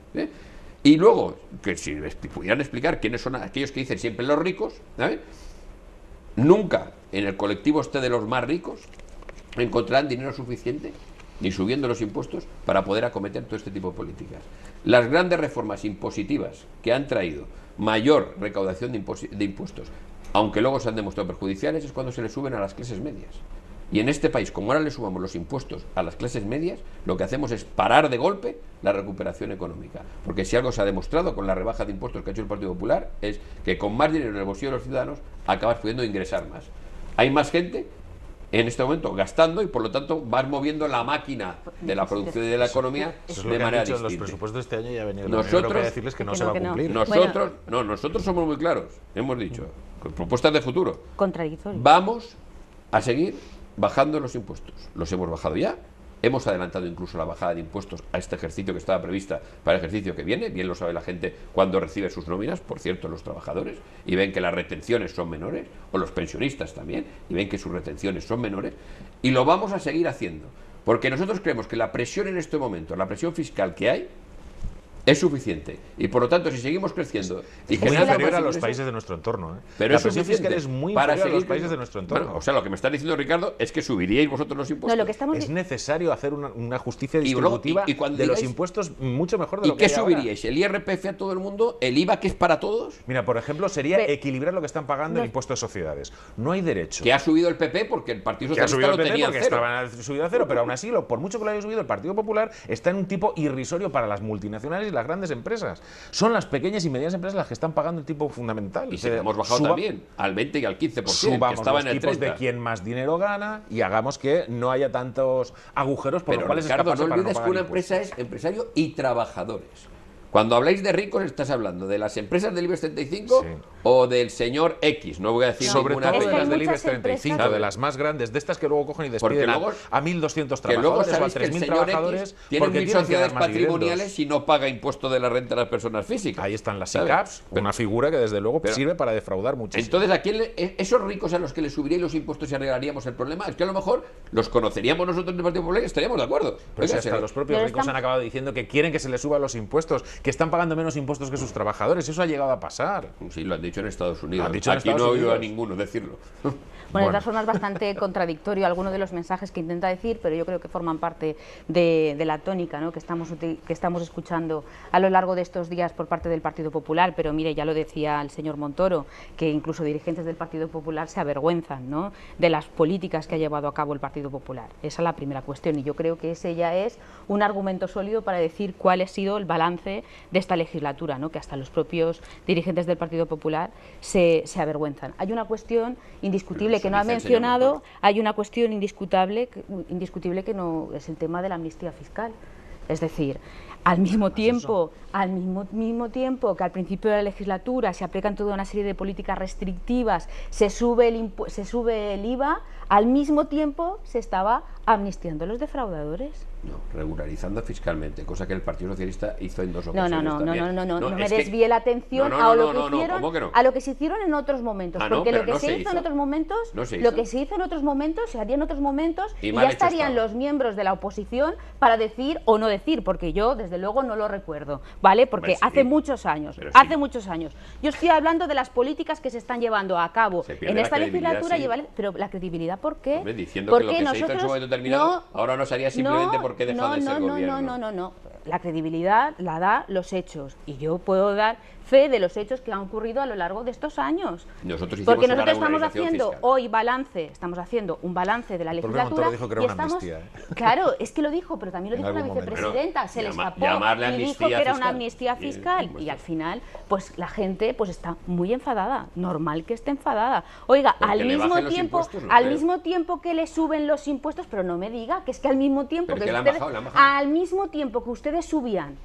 Y luego, que si pudieran explicar quiénes son aquellos que dicen siempre los ricos, nunca en el colectivo este de los más ricos encontrarán dinero suficiente, ni subiendo los impuestos, para poder acometer todo este tipo de políticas. Las grandes reformas impositivas que han traído mayor recaudación de impuestos, aunque luego se han demostrado perjudiciales, es cuando se le suben a las clases medias. Y en este país, como ahora le subamos los impuestos a las clases medias, lo que hacemos es parar de golpe la recuperación económica. Porque si algo se ha demostrado con la rebaja de impuestos que ha hecho el Partido Popular, es que con más dinero en el bolsillo de los ciudadanos acabas pudiendo ingresar más. Hay más gente en este momento gastando y por lo tanto vas moviendo la máquina de la producción y de la economía Eso es lo de que han manera dicho en los distinta. presupuestos de este año y ha venido Nosotros- a decirles que no se va a cumplir. Nosotros somos muy claros, hemos dicho, con propuestas de futuro. Contradictorio. Vamos a seguir bajando los impuestos. Los hemos bajado ya. Hemos adelantado incluso la bajada de impuestos a este ejercicio que estaba prevista para el ejercicio que viene. Bien lo sabe la gente cuando recibe sus nóminas, por cierto, los trabajadores, y ven que las retenciones son menores, o los pensionistas también, y ven que sus retenciones son menores. Y lo vamos a seguir haciendo. Porque nosotros creemos que la presión en este momento, la presión fiscal que hay, es suficiente. Y por lo tanto, si seguimos creciendo y Es muy generando inferior a más los ingresos, países de nuestro entorno. pero la es presión fiscal suficiente es muy para inferior a los seguir países de creciendo. nuestro entorno. Bueno, o sea, lo que me está diciendo Ricardo es que subiríais vosotros los impuestos. No, lo que estamos Es necesario hacer una justicia Y luego- distributiva y cuando de los digáis- impuestos mucho mejor de ¿Y lo que qué hay ahora. subiríais? ¿El IRPF a todo el mundo? ¿El IVA que es para todos? Mira, por ejemplo, sería Ve- equilibrar lo que están pagando el No. impuesto de sociedades. No hay derecho. Que ha subido el PP porque el Partido Que ha Socialista subido el lo PP tenía porque en cero. estaban subido a cero, pero aún así, por mucho que lo haya subido el Partido Popular, está en un tipo irrisorio para las multinacionales y las grandes empresas. Son las pequeñas y medianas empresas las que están pagando el tipo fundamental. Y si le hemos bajado también al 20 y al 15%, que Subamos estaba los en el tipos 30%. de quien más dinero gana y hagamos que no haya tantos agujeros por los Pero cuales Ricardo, no escaparse para olvides que pagar una impuestos. empresa es empresario y trabajadores. Cuando habláis de ricos, estás hablando de las empresas del IBEX 35 Sí. o del señor X. No voy a decir Sobre ninguna todo Es que de hay las del muchas IBEX 35, empresas- de las más grandes, de estas que luego cogen y Porque despiden luego- a 1.200 Que luego trabajadores o a sabéis que el 3.000 señor trabajadores X tiene porque mil tienen que dar sociedades más dividendos. patrimoniales y no paga impuesto de la renta a las personas físicas. Ahí están las ¿sabes? SICAPs, una figura que desde luego pero- sirve para defraudar muchísimo. Entonces, ¿a quién esos ricos a los que les subiríais los impuestos y arreglaríamos el problema? Es que a lo mejor los conoceríamos nosotros en el Partido Popular y estaríamos de acuerdo. Pero si Oiga, hasta se- los propios Pero ricos estamos- han acabado diciendo que quieren que se les suban los impuestos, que están pagando menos impuestos que sus trabajadores. Eso ha llegado a pasar. Sí, lo han dicho en Estados Unidos. Lo han dicho en Aquí Estados no he oído a Unidos. ninguno decirlo. Bueno, de todas formas, bastante contradictorio algunos de los mensajes que intenta decir, pero yo creo que forman parte de la tónica, ¿no?, que estamos escuchando a lo largo de estos días por parte del Partido Popular. Pero mire, ya lo decía el señor Montoro, que incluso dirigentes del Partido Popular se avergüenzan, ¿no?, de las políticas que ha llevado a cabo el Partido Popular. Esa es la primera cuestión, y yo creo que ese ya es un argumento sólido para decir cuál ha sido el balance de esta legislatura, ¿no?, que hasta los propios dirigentes del Partido Popular se avergüenzan. Hay una cuestión indiscutible que no ha dice el señor mencionado, Montoro. hay una cuestión indiscutible que no es el tema de la amnistía fiscal. Es decir, al mismo tiempo que al principio de la legislatura se aplican toda una serie de políticas restrictivas, se sube el IVA, al mismo tiempo se estaba amnistiando a los defraudadores. No, regularizando fiscalmente, cosa que el Partido Socialista hizo en dos No ocasiones también. No me es que- desvíe la atención No, a no, lo que no, no, hicieron, ¿cómo que no? a lo que se hicieron en otros momentos, Ah, no, porque pero lo que no se se hizo hizo. en otros momentos, No se lo hizo. que se hizo en otros momentos se haría en otros momentos Y y mal ya hecho estarían estaba. los miembros de la oposición para decir o no decir, porque yo desde luego no lo recuerdo, ¿vale? Porque Hombre, sí. hace muchos años, Pero sí. hace muchos años. Yo estoy hablando de las políticas que se están llevando a cabo Se pierde en la esta credibilidad, legislatura, sí. pero la credibilidad, ¿por qué? Hombre, diciendo que lo Porque que se hizo en su momento determinado ahora no se haría simplemente porque he dejado de ser gobierno. No. La credibilidad la da los hechos, y yo puedo dar fe de los hechos que han ocurrido a lo largo de estos años. Nosotros hicimos Porque una nosotros estamos regularización haciendo fiscal. hoy estamos haciendo un balance de la propio legislatura. Montoro dijo que era y una estamos, amnistía, ¿eh? Claro, es que lo dijo, pero también lo En dijo la algún momento. vicepresidenta, se le escapó llamarle y dijo amnistía que era una fiscal. amnistía fiscal. Y, Y al final, pues la gente pues está muy enfadada, normal que esté enfadada. Oiga, Porque al le mismo bajen los tiempo, impuestos, no al creo. mismo tiempo que le suben los impuestos, pero no me diga que es que al mismo tiempo Pero que que le han ustedes, bajado, le han bajado. al mismo tiempo que ustedes subían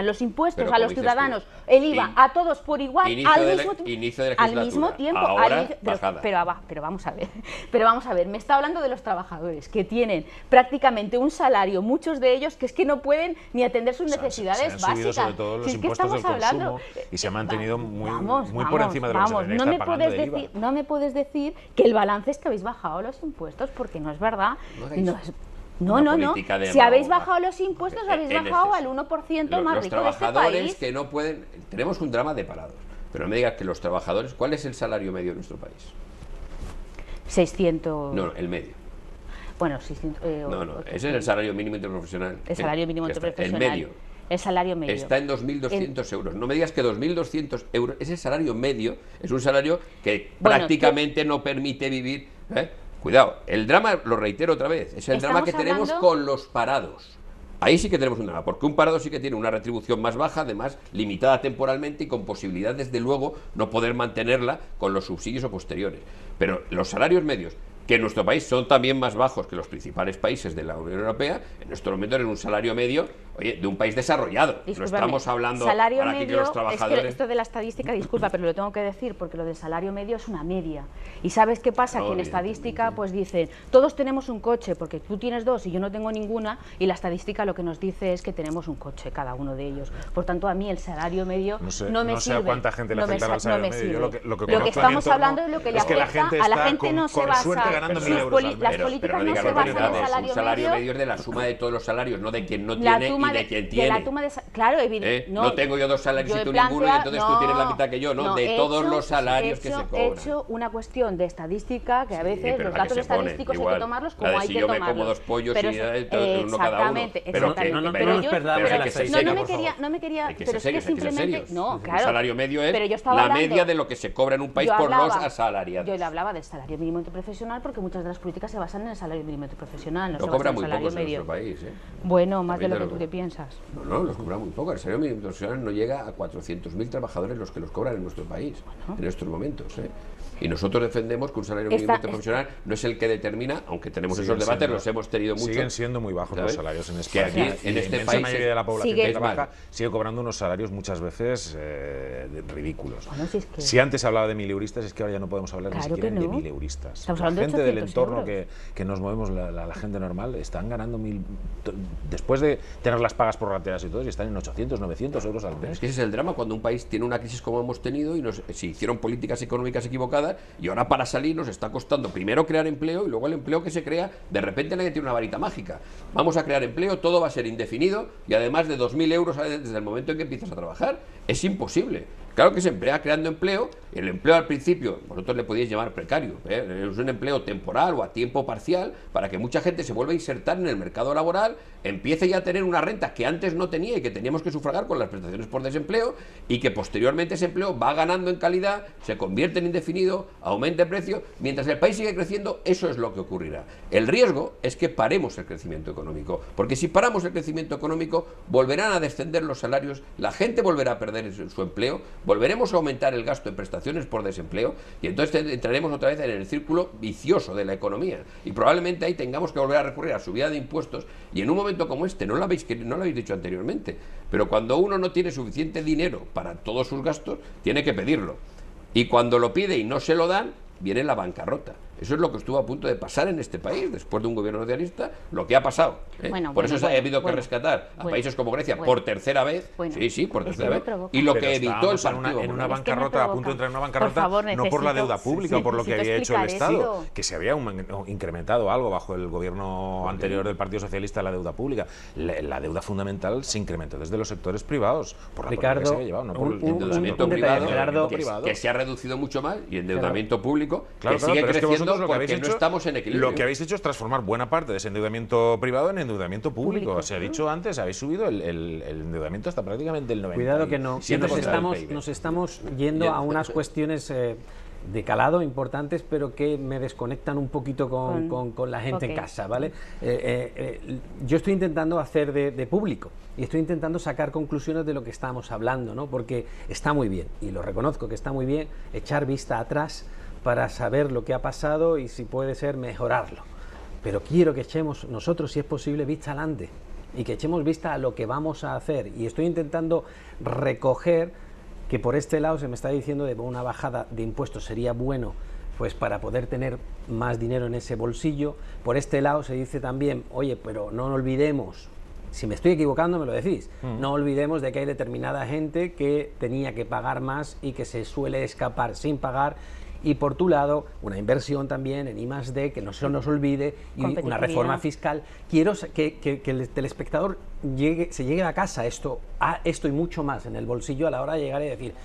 los impuestos Pero a como los dices ciudadanos, tú, el IVA in- a todos por igual, inicio al de mismo, inicio de al legislatura. mismo tiempo, Ahora, pero, bajada. pero vamos a ver, me está hablando de los trabajadores que tienen prácticamente un salario, muchos de ellos que es que no pueden ni atender sus necesidades se han subido básicas. sobre todo los Si es que impuestos del estamos hablando, consumo y se ha mantenido muy vamos, por encima de lo que se vamos, debería no estar me pagando puedes del IVA. decir, no me puedes decir que el balance es que habéis bajado los impuestos, porque no es verdad. No hagáis No, una no. política de Si habéis demagoga. bajado los impuestos, habéis En bajado exceso. al 1% Los más rico de este trabajadores país. que no pueden... Tenemos un drama de parados. Pero no me digas que los trabajadores... ¿Cuál es el salario medio de nuestro país? 600... No, el medio. Bueno, 600... No, ese es el salario mínimo interprofesional. El salario mínimo Ya está, interprofesional. El medio. El salario medio. Está en 2.200 euros. No me digas que 2.200 euros, ese salario medio, es un salario que Bueno, prácticamente no permite vivir. ¿Eh? Cuidado, el drama, lo reitero otra vez, es el drama Estamos que tenemos hablando- con los parados. Ahí sí que tenemos un drama, porque un parado sí que tiene una retribución más baja, además limitada temporalmente y con posibilidad, desde luego, no poder mantenerla con los subsidios o posteriores. Pero los salarios medios, que en nuestro país son también más bajos que los principales países de la Unión Europea, en estos momentos en un salario medio, oye, de un país desarrollado. No estamos hablando salario para medio, que los trabajadores... Es que esto de la estadística, disculpa, pero lo tengo que decir, porque lo del salario medio es una media. ¿Y sabes qué pasa? No, que en estadística pues dicen, todos tenemos un coche, porque tú tienes dos y yo no tengo ninguna, y la estadística lo que nos dice es que tenemos un coche, cada uno de ellos. Por tanto, a mí el salario medio no me sirve. No sé a cuánta gente le afectará el salario medio. Yo lo que estamos hablando es lo que le afecta a la gente. No se basa, ganando 1.000 euros al mes. Las políticas no se basan en el salario medio es de la suma de todos los salarios, no de quien no tiene y de quien tiene. Claro, evidente. No tengo yo dos salarios y tú ninguno, y entonces tú tienes la mitad que yo, no, de todos los salarios que se cobran. He hecho una cuestión de estadística, que a veces los datos estadísticos hay que tomarlos como hay que tomarlos. Si yo me como 2 pollos y uno cada uno. No me quería, pero es que simplemente... No, claro. El salario medio es la media de lo que se cobra en un país por los asalariados. Yo le hablaba del salario mínimo interprofesional porque muchas de las políticas se basan en el salario mínimo interprofesional, no se cobra basan en el muy salario poco medio. En nuestro país, Bueno, más de lo que tú te piensas. No, los cobra muy poco. El salario mínimo interprofesional no llega a 400.000 trabajadores los que los cobran en nuestro país, en estos momentos. Y nosotros defendemos que un salario mínimo interprofesional no es el que determina, aunque tenemos esos debates, los hemos tenido mucho. Siguen siendo muy bajos los salarios en España. Que aquí, en este país, mayoría de la población que trabaja sigue cobrando unos salarios muchas veces ridículos. Bueno, si antes se hablaba de mileuristas, es que ahora ya no podemos hablar ni siquiera de mileuristas. Estamos la hablando gente de del entorno euros. que nos movemos, la gente normal, están ganando después de tener las pagas prorrateadas y todo, y están en 800, 900 euros al mes. Es que ese es el drama cuando un país tiene una crisis como hemos tenido y se hicieron políticas económicas equivocadas, y ahora para salir nos está costando primero crear empleo, y luego el empleo que se crea, de repente nadie tiene una varita mágica. Vamos a crear empleo, todo va a ser indefinido, y además de 2.000 euros desde el momento en que empiezas a trabajar. Es imposible. Claro que se emplea creando empleo. El empleo al principio, vosotros le podíais llamar precario, es un empleo temporal o a tiempo parcial, para que mucha gente se vuelva a insertar en el mercado laboral, empiece ya a tener una renta que antes no tenía y que teníamos que sufragar con las prestaciones por desempleo, y que posteriormente ese empleo va ganando en calidad, se convierte en indefinido, aumenta el precio. Mientras el país sigue creciendo, eso es lo que ocurrirá. El riesgo es que paremos el crecimiento económico, porque si paramos el crecimiento económico, volverán a descender los salarios, la gente volverá a perder su empleo, volveremos a aumentar el gasto en prestaciones por desempleo, y entonces entraremos otra vez en el círculo vicioso de la economía, y probablemente ahí tengamos que volver a recurrir a subida de impuestos. Y en un momento como este, no lo habéis dicho anteriormente, pero cuando uno no tiene suficiente dinero para todos sus gastos, tiene que pedirlo, y cuando lo pide y no se lo dan, viene la bancarrota. Eso es lo que estuvo a punto de pasar en este país después de un gobierno socialista, lo que ha pasado. Por eso ha habido que rescatar a países como Grecia por tercera vez. Sí, por tercera vez. Y lo que evitó el partido en una bancarrota, a punto de entrar en una bancarrota, no por la deuda pública o por lo que había hecho el Estado, que se había incrementado algo bajo el gobierno anterior del Partido Socialista, la deuda pública. La deuda fundamental se incrementó desde los sectores privados, por la política que se había llevado, no por el endeudamiento privado, que se ha reducido mucho más, y endeudamiento público que sigue creciendo. Porque no estamos en equilibrio. Lo que habéis hecho es transformar buena parte de ese endeudamiento privado en endeudamiento público. Se ha dicho antes, habéis subido el endeudamiento hasta prácticamente el 90%. Cuidado que nos estamos yendo a unas cuestiones de calado importantes, pero que me desconectan un poquito con la gente en casa, ¿vale? Yo estoy intentando hacer de público y estoy intentando sacar conclusiones de lo que estamos hablando, ¿no? Porque está muy bien, y lo reconozco que está muy bien, echar vista atrás para saber lo que ha pasado y si puede ser mejorarlo. Pero quiero que echemos nosotros, si es posible, vista adelante, y que echemos vista a lo que vamos a hacer. Y estoy intentando recoger que por este lado se me está diciendo de una bajada de impuestos sería bueno, pues para poder tener más dinero en ese bolsillo. Por este lado se dice también, oye, pero no olvidemos, si me estoy equivocando me lo decís, no olvidemos de que hay determinada gente que tenía que pagar más y que se suele escapar sin pagar. Y por tu lado, una inversión también en I+D, que no se nos olvide, y una reforma fiscal. Quiero que el telespectador se llegue a casa esto y mucho más en el bolsillo a la hora de llegar y decir,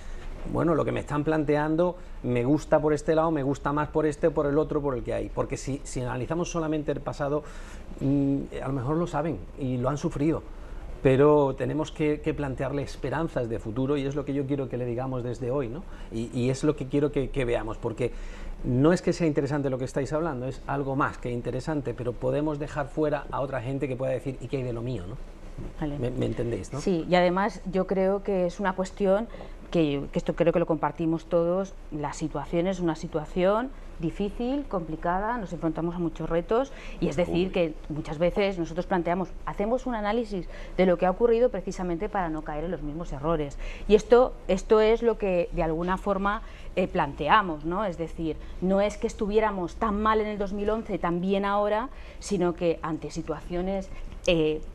bueno, lo que me están planteando me gusta por este lado, me gusta más por este, por el otro, por el que hay. Porque si analizamos solamente el pasado, a lo mejor lo saben y lo han sufrido. Pero tenemos que plantearle esperanzas de futuro, y es lo que yo quiero que le digamos desde hoy, ¿no? Y es lo que quiero que veamos, porque no es que sea interesante lo que estáis hablando, es algo más que interesante, pero podemos dejar fuera a otra gente que pueda decir, ¿y qué hay de lo mío, no? Vale. ¿Me entendéis, no? Sí, y además yo creo que es una cuestión que esto creo que lo compartimos todos. La situación es una situación difícil, complicada, nos enfrentamos a muchos retos y es decir que muchas veces nosotros hacemos un análisis de lo que ha ocurrido precisamente para no caer en los mismos errores. Y esto es lo que de alguna forma planteamos, ¿no? Es decir, no es que estuviéramos tan mal en el 2011, tan bien ahora, sino que ante situaciones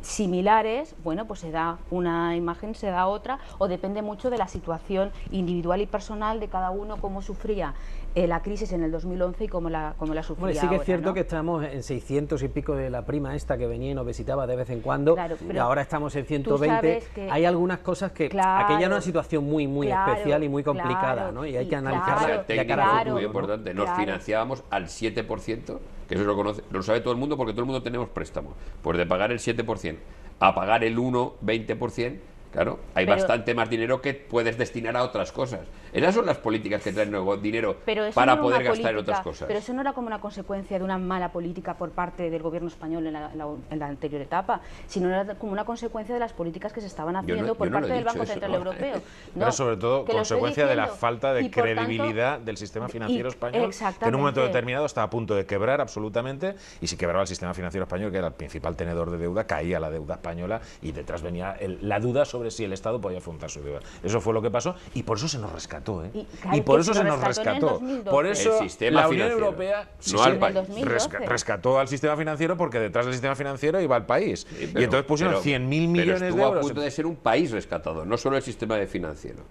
similares, bueno, pues se da una imagen, se da otra, o depende mucho de la situación individual y personal de cada uno, cómo sufría la crisis en el 2011 y cómo la sufría bueno, sí que ahora, es cierto, ¿no? que estamos en 600 y pico de la prima esta que venía y nos visitaba de vez en cuando, Claro, y pero ahora estamos en tú 120. sabes que- Hay algunas cosas que Claro, aquella era una situación muy claro, especial y muy complicada, claro, ¿no? Y hay y que La analizarla claro, de cara técnica al fue futuro, muy ¿no? importante. Nos Claro. financiábamos al 7%, que eso lo sabe todo el mundo porque todo el mundo tenemos préstamos. Pues de pagar el 7% a pagar el 1,20%, claro, hay Pero- bastante más dinero que puedes destinar a otras cosas. Esas son las políticas que traen nuevo dinero Pero eso para no era poder una gastar en política- otras cosas. Pero eso no era como una consecuencia de una mala política por parte del gobierno español en la anterior etapa, sino era como una consecuencia de las políticas que se estaban haciendo por yo no lo parte he del Banco dicho eso, Central no. Europeo. Pero sobre todo que lo estoy consecuencia de la diciendo. falta de Y, por tanto, credibilidad del sistema financiero español, que en un momento exactamente. determinado estaba a punto de quebrar absolutamente, y si quebraba el sistema financiero español, que era el principal tenedor de deuda, caía la deuda española y detrás venía la duda sobre si el Estado podía afrontar su deuda. Eso fue lo que pasó y por eso se nos rescató, ¿eh? Y, claro, Y por que eso se se nos nos rescató en el rescató. 2012. Por eso El sistema la Unión financiero, Europea no al En el país. 2012. rescató al sistema financiero, porque detrás del sistema financiero iba el país. Sí, y entonces pusieron 100.000 millones de estuvo a euros. punto de ser un país rescatado, no solo el sistema financiero.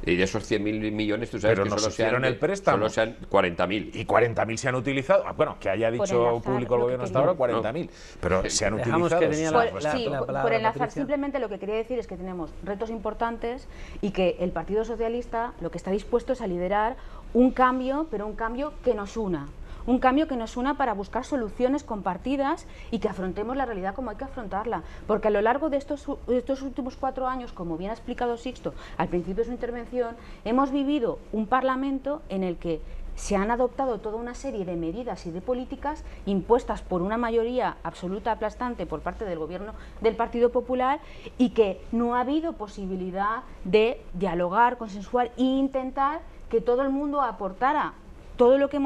Y de esos 100.000 millones, tú sabes Pero que nos solo hicieron el préstamo. Solo sean 40.000. Y 40.000 se han utilizado. Bueno, que haya Por dicho enlazar público el lo que gobierno hasta ahora, quería. 40.000. Pero se han Dejamos utilizado. que tenía Sí, la palabra, por enlazar, Patricia. simplemente lo que quería decir es que tenemos retos importantes y que el Partido Socialista lo que está dispuesto es a liderar un cambio, pero un cambio que nos una. Un cambio que nos una para buscar soluciones compartidas y que afrontemos la realidad como hay que afrontarla. Porque a lo largo de estos últimos 4 años, como bien ha explicado Sixto al principio de su intervención, hemos vivido un Parlamento en el que se han adoptado toda una serie de medidas y de políticas impuestas por una mayoría absoluta aplastante por parte del gobierno del Partido Popular y que no ha habido posibilidad de dialogar, consensuar e intentar que todo el mundo aportara. Todo lo que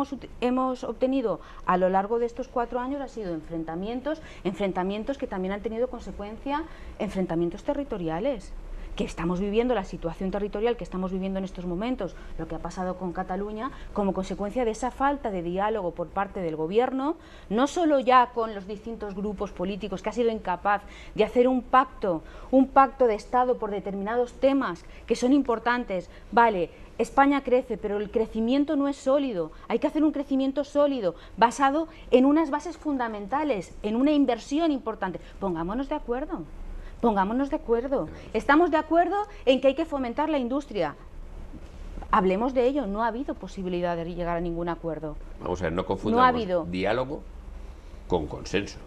hemos obtenido a lo largo de estos 4 años ha sido enfrentamientos que también han tenido consecuencia, enfrentamientos territoriales. Que estamos viviendo, la situación territorial que estamos viviendo en estos momentos, lo que ha pasado con Cataluña, como consecuencia de esa falta de diálogo por parte del gobierno, no solo ya con los distintos grupos políticos, que ha sido incapaz de hacer un pacto de Estado por determinados temas que son importantes. Vale, España crece, pero el crecimiento no es sólido. Hay que hacer un crecimiento sólido, basado en unas bases fundamentales, en una inversión importante. Pongámonos de acuerdo. Pongámonos de acuerdo. Estamos de acuerdo en que hay que fomentar la industria. Hablemos de ello. No ha habido posibilidad de llegar a ningún acuerdo. Vamos a ver, no No ha confundamos habido. diálogo con consenso.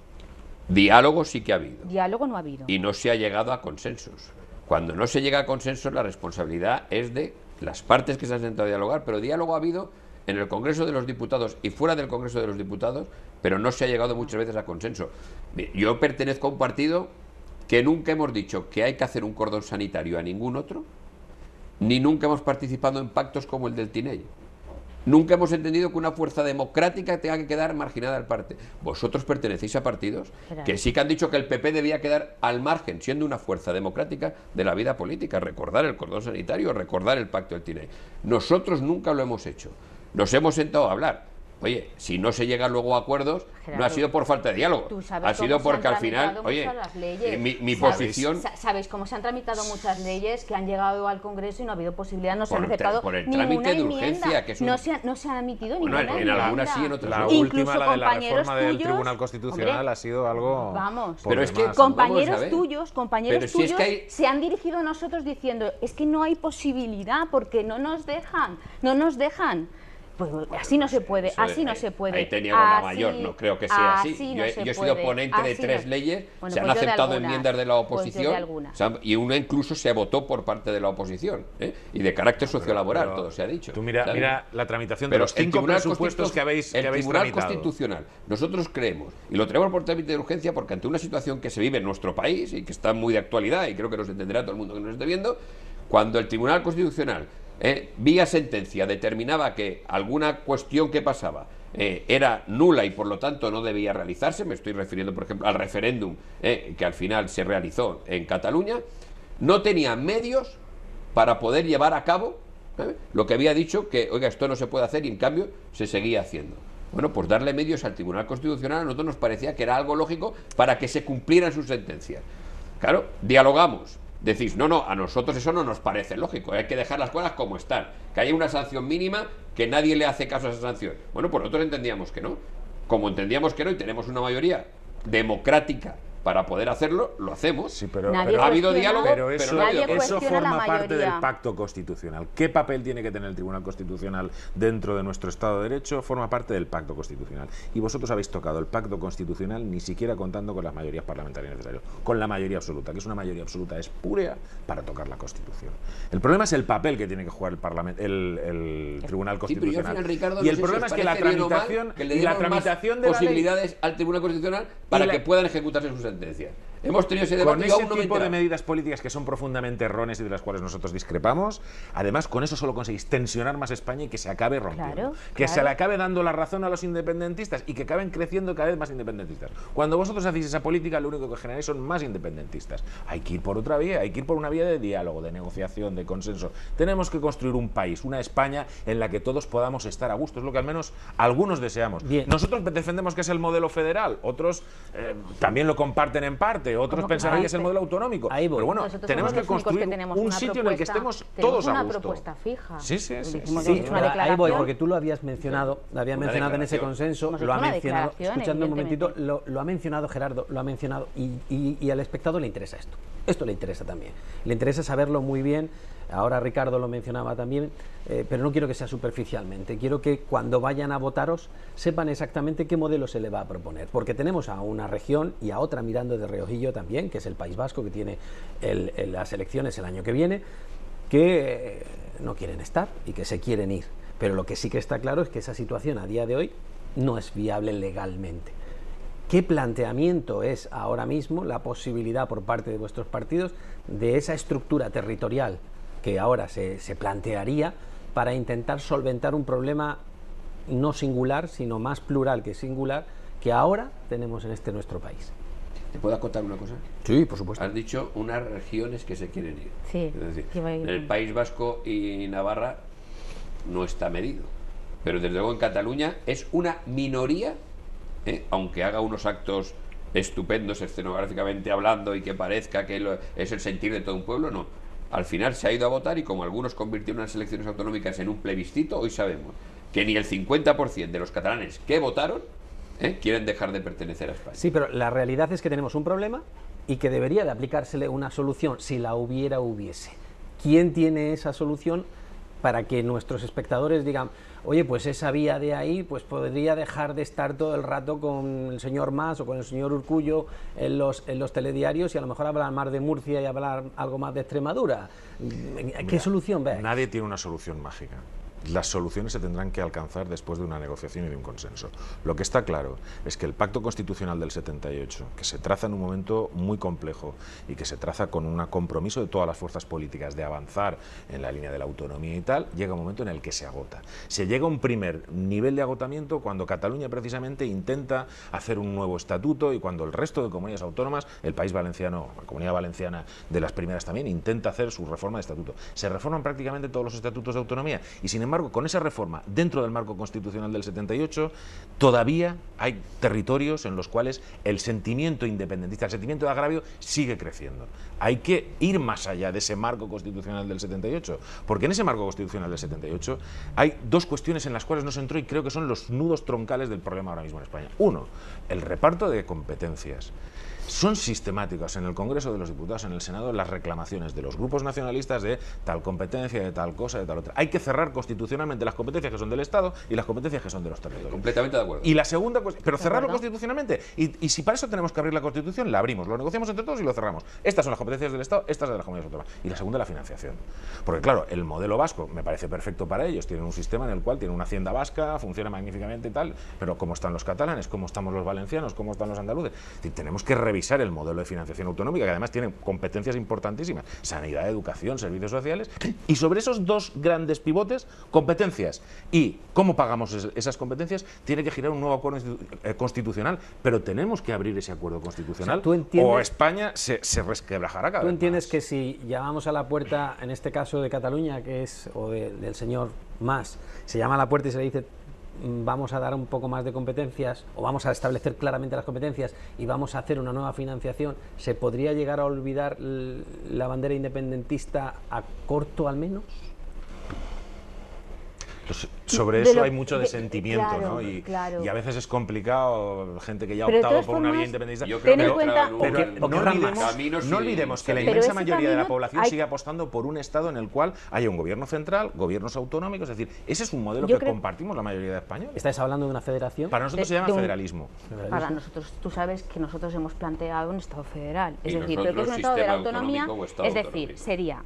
Diálogo sí que ha habido. Diálogo no ha habido. Y no se ha llegado a consensos. Cuando no se llega a consensos, la responsabilidad es de las partes que se han sentado a dialogar, pero diálogo ha habido en el Congreso de los Diputados y fuera del Congreso de los Diputados, pero no se ha llegado muchas veces a consenso. Yo pertenezco a un partido que nunca hemos dicho que hay que hacer un cordón sanitario a ningún otro, ni nunca hemos participado en pactos como el del Tinell. Nunca hemos entendido que una fuerza democrática tenga que quedar marginada al parte. Vosotros pertenecéis a partidos que sí que han dicho que el PP debía quedar al margen, siendo una fuerza democrática de la vida política. Recordar el cordón sanitario, recordar el pacto del Tinell. Nosotros nunca lo hemos hecho. Nos hemos sentado a hablar. Oye, si no se llega luego a acuerdos, Gerardo, no ha sido por falta de diálogo. Tú sabes Ha sido cómo se porque han al final, tramitado oye, muchas las leyes. mi ¿Sabes? posición... Sabéis cómo se han tramitado muchas leyes que han llegado al Congreso y no ha habido posibilidad, no se han Por el aceptado por el ninguna trámite de enmienda. urgencia, que es un- no se han emitido Bueno, ninguna en algunas enmienda. sí, en otras La no. Incluso última, la de la compañeros reforma del tuyos, Tribunal Constitucional, hombre, ha sido algo... vamos. por Pero es que demás. vamos a Compañeros ver. tuyos Pero si es que hay- se han dirigido a nosotros diciendo es que no hay posibilidad porque no nos dejan. Pues así no se puede, Eso así de- no se puede. Ahí teníamos la Así- mayor, no creo que sea así. no Yo se he sido puede, ponente de así 3 no- leyes, Bueno, se han pues yo de aceptado algunas, enmiendas de la pues yo de oposición, algunas. y una incluso se votó por parte de la oposición, ¿eh? Y de carácter sociolaboral, pero todo se ha dicho. Tú mira, ¿sabes? mira la tramitación de Pero los el 5 Tribunal presupuestos que habéis el Tribunal tramitado. Constitucional, nosotros creemos, y lo traemos por trámite de urgencia porque ante una situación que se vive en nuestro país y que está muy de actualidad, y creo que nos entenderá todo el mundo que nos esté viendo, cuando el Tribunal Constitucional vía sentencia, determinaba que alguna cuestión que pasaba era nula y por lo tanto no debía realizarse, me estoy refiriendo por ejemplo al referéndum que al final se realizó en Cataluña, no tenía medios para poder llevar a cabo lo que había dicho que, oiga, esto no se puede hacer y en cambio se seguía haciendo. Bueno, pues darle medios al Tribunal Constitucional a nosotros nos parecía que era algo lógico para que se cumplieran sus sentencias. Claro, dialogamos. Decís, no, a nosotros eso no nos parece lógico, hay que dejar las cosas como están, que haya una sanción mínima, que nadie le hace caso a esa sanción. Bueno, pues nosotros entendíamos que no. Como entendíamos que no y tenemos una mayoría democrática para poder hacerlo, lo hacemos. Sí, pero ha habido diálogo, pero eso, no ha habido eso forma la parte del mayoría. pacto constitucional. ¿Qué papel tiene que tener el Tribunal Constitucional dentro de nuestro Estado de Derecho? Forma parte del pacto constitucional. Y vosotros habéis tocado el pacto constitucional ni siquiera contando con las mayorías parlamentarias necesarias, con la mayoría absoluta, que es una mayoría absoluta espúrea para tocar la Constitución. El problema es el papel que tiene que jugar el Tribunal Constitucional. Sí, pero yo al final, Ricardo, y no el sé problema si es que la os parece bien o mal tramitación que le y la demos más tramitación de la ley posibilidades al Tribunal Constitucional para que puedan ejecutarse sus sentencias. Hemos tenido ese debate con y aún ese no me he tipo de enterado. medidas políticas que son profundamente erróneas y de las cuales nosotros discrepamos, además con eso solo conseguís tensionar más España y que se acabe rompiendo, Claro, que claro. se le acabe dando la razón a los independentistas y que acaben creciendo cada vez más independentistas. Cuando vosotros hacéis esa política, lo único que generáis son más independentistas. Hay que ir por otra vía, hay que ir por una vía de diálogo, de negociación, de consenso. Tenemos que construir un país, una España en la que todos podamos estar a gusto, es lo que al menos algunos deseamos. Bien. Nosotros defendemos que es el modelo federal, otros también lo comparten en parte, otros ¿Cómo que pensarán que no? es el modelo autonómico. Ahí voy. Pero bueno, Nosotros tenemos somos que los únicos construir tenemos un una sitio en el que propuesta- estemos tenemos todos a una gusto. propuesta fija. Sí, sí, sí. Hicimos Sí, una ahí voy, declaración. porque tú lo habías mencionado, en ese declaración. consenso, Hemos lo hecho ha una mencionado, declaración, escuchadme un momentito, evidentemente. lo ha mencionado Gerardo, lo ha mencionado, y al espectador le interesa esto. Esto le interesa también. Le interesa saberlo muy bien. Ahora Ricardo lo mencionaba también, pero no quiero que sea superficialmente. Quiero que cuando vayan a votaros sepan exactamente qué modelo se le va a proponer. Porque tenemos a una región y a otra mirando de reojillo también, que es el País Vasco, que tiene las elecciones el año que viene, que no quieren estar y que se quieren ir. Pero lo que sí que está claro es que esa situación a día de hoy no es viable legalmente. ¿Qué planteamiento es ahora mismo la posibilidad por parte de vuestros partidos de esa estructura territorial que ahora se plantearía para intentar solventar un problema no singular, sino más plural que singular, que ahora tenemos en nuestro país? ¿Te puedo acotar una cosa? Sí, por supuesto. Has dicho unas regiones que se quieren ir. Sí, Es decir, iba a ir. en el País Vasco y Navarra no está medido. Pero desde luego en Cataluña es una minoría, aunque haga unos actos estupendos escenográficamente hablando y que parezca que es el sentir de todo un pueblo, no. Al final se ha ido a votar y como algunos convirtieron las elecciones autonómicas en un plebiscito, hoy sabemos que ni el 50% de los catalanes que votaron quieren dejar de pertenecer a España. Sí, pero la realidad es que tenemos un problema y que debería de aplicársele una solución si la hubiese. ¿Quién tiene esa solución para que nuestros espectadores digan, oye, pues esa vía de ahí pues podría dejar de estar todo el rato con el señor Mas o con el señor Urkullu en los telediarios y a lo mejor hablar más de Murcia y hablar algo más de Extremadura? ¿Qué solución ve? Nadie tiene una solución mágica. Las soluciones se tendrán que alcanzar después de una negociación y de un consenso. Lo que está claro es que el Pacto Constitucional del 78, que se traza en un momento muy complejo y que se traza con un compromiso de todas las fuerzas políticas de avanzar en la línea de la autonomía y tal, llega un momento en el que se agota. Se llega a un primer nivel de agotamiento cuando Cataluña precisamente intenta hacer un nuevo estatuto y cuando el resto de comunidades autónomas, el País Valenciano, la Comunidad Valenciana de las primeras también, intenta hacer su reforma de estatuto. Se reforman prácticamente todos los estatutos de autonomía y sin embargo con esa reforma dentro del marco constitucional del 78 todavía hay territorios en los cuales el sentimiento independentista, el sentimiento de agravio sigue creciendo. Hay que ir más allá de ese marco constitucional del 78, porque en ese marco constitucional del 78 hay dos cuestiones en las cuales no se entró y creo que son los nudos troncales del problema ahora mismo en España. Uno, el reparto de competencias. Son sistemáticas en el Congreso de los Diputados, en el Senado, las reclamaciones de los grupos nacionalistas de tal competencia, de tal cosa, de tal otra. Hay que cerrar constitucionalmente las competencias que son del Estado y las competencias que son de los territorios. Completamente de acuerdo. Y la segunda cuestión, pero cerrarlo acuerdo. constitucionalmente. Y si para eso tenemos que abrir la Constitución, la abrimos, lo negociamos entre todos y lo cerramos. Estas son las competencias del Estado, estas de las comunidades autónomas. Y la segunda, la financiación. Porque claro, el modelo vasco me parece perfecto para ellos. Tienen un sistema en el cual tienen una hacienda vasca, funciona magníficamente y tal, pero ¿cómo están los catalanes? ¿Cómo estamos los valencianos? ¿Cómo están los andaluces? Es decir, tenemos que rever revisar el modelo de financiación autonómica, que además tiene competencias importantísimas, sanidad, educación, servicios sociales, y sobre esos dos grandes pivotes, competencias y cómo pagamos esas competencias, tiene que girar un nuevo acuerdo constitucional, pero tenemos que abrir ese acuerdo constitucional, o España se resquebrajará cada vez más. ¿Tú entiendes que si llamamos a la puerta, en este caso de Cataluña, que es, o del señor Mas, se llama a la puerta y se le dice vamos a dar un poco más de competencias, o vamos a establecer claramente las competencias y vamos a hacer una nueva financiación, ¿se podría llegar a olvidar la bandera independentista a corto al menos? Pues sobre eso hay mucho de sentimiento, claro, ¿no? Y claro. a veces es complicado, gente que ya ha Pero de optado todas por una formas, vía independentista. Yo creo ten en que cuenta- no olvidemos que la Pero inmensa ese mayoría de la camino población hay- sigue apostando por un Estado en el cual haya un gobierno central, gobiernos autonómicos, es decir, ese es un modelo Yo que creo- compartimos la mayoría de españoles. ¿Estáis hablando de una federación? Para nosotros se llama de un- federalismo. Para nosotros, tú sabes que nosotros hemos planteado un Estado federal, es Y decir, nosotros pero que es un Estado de la sistema autonomía, autonómico o Estado es decir, autonómico. sería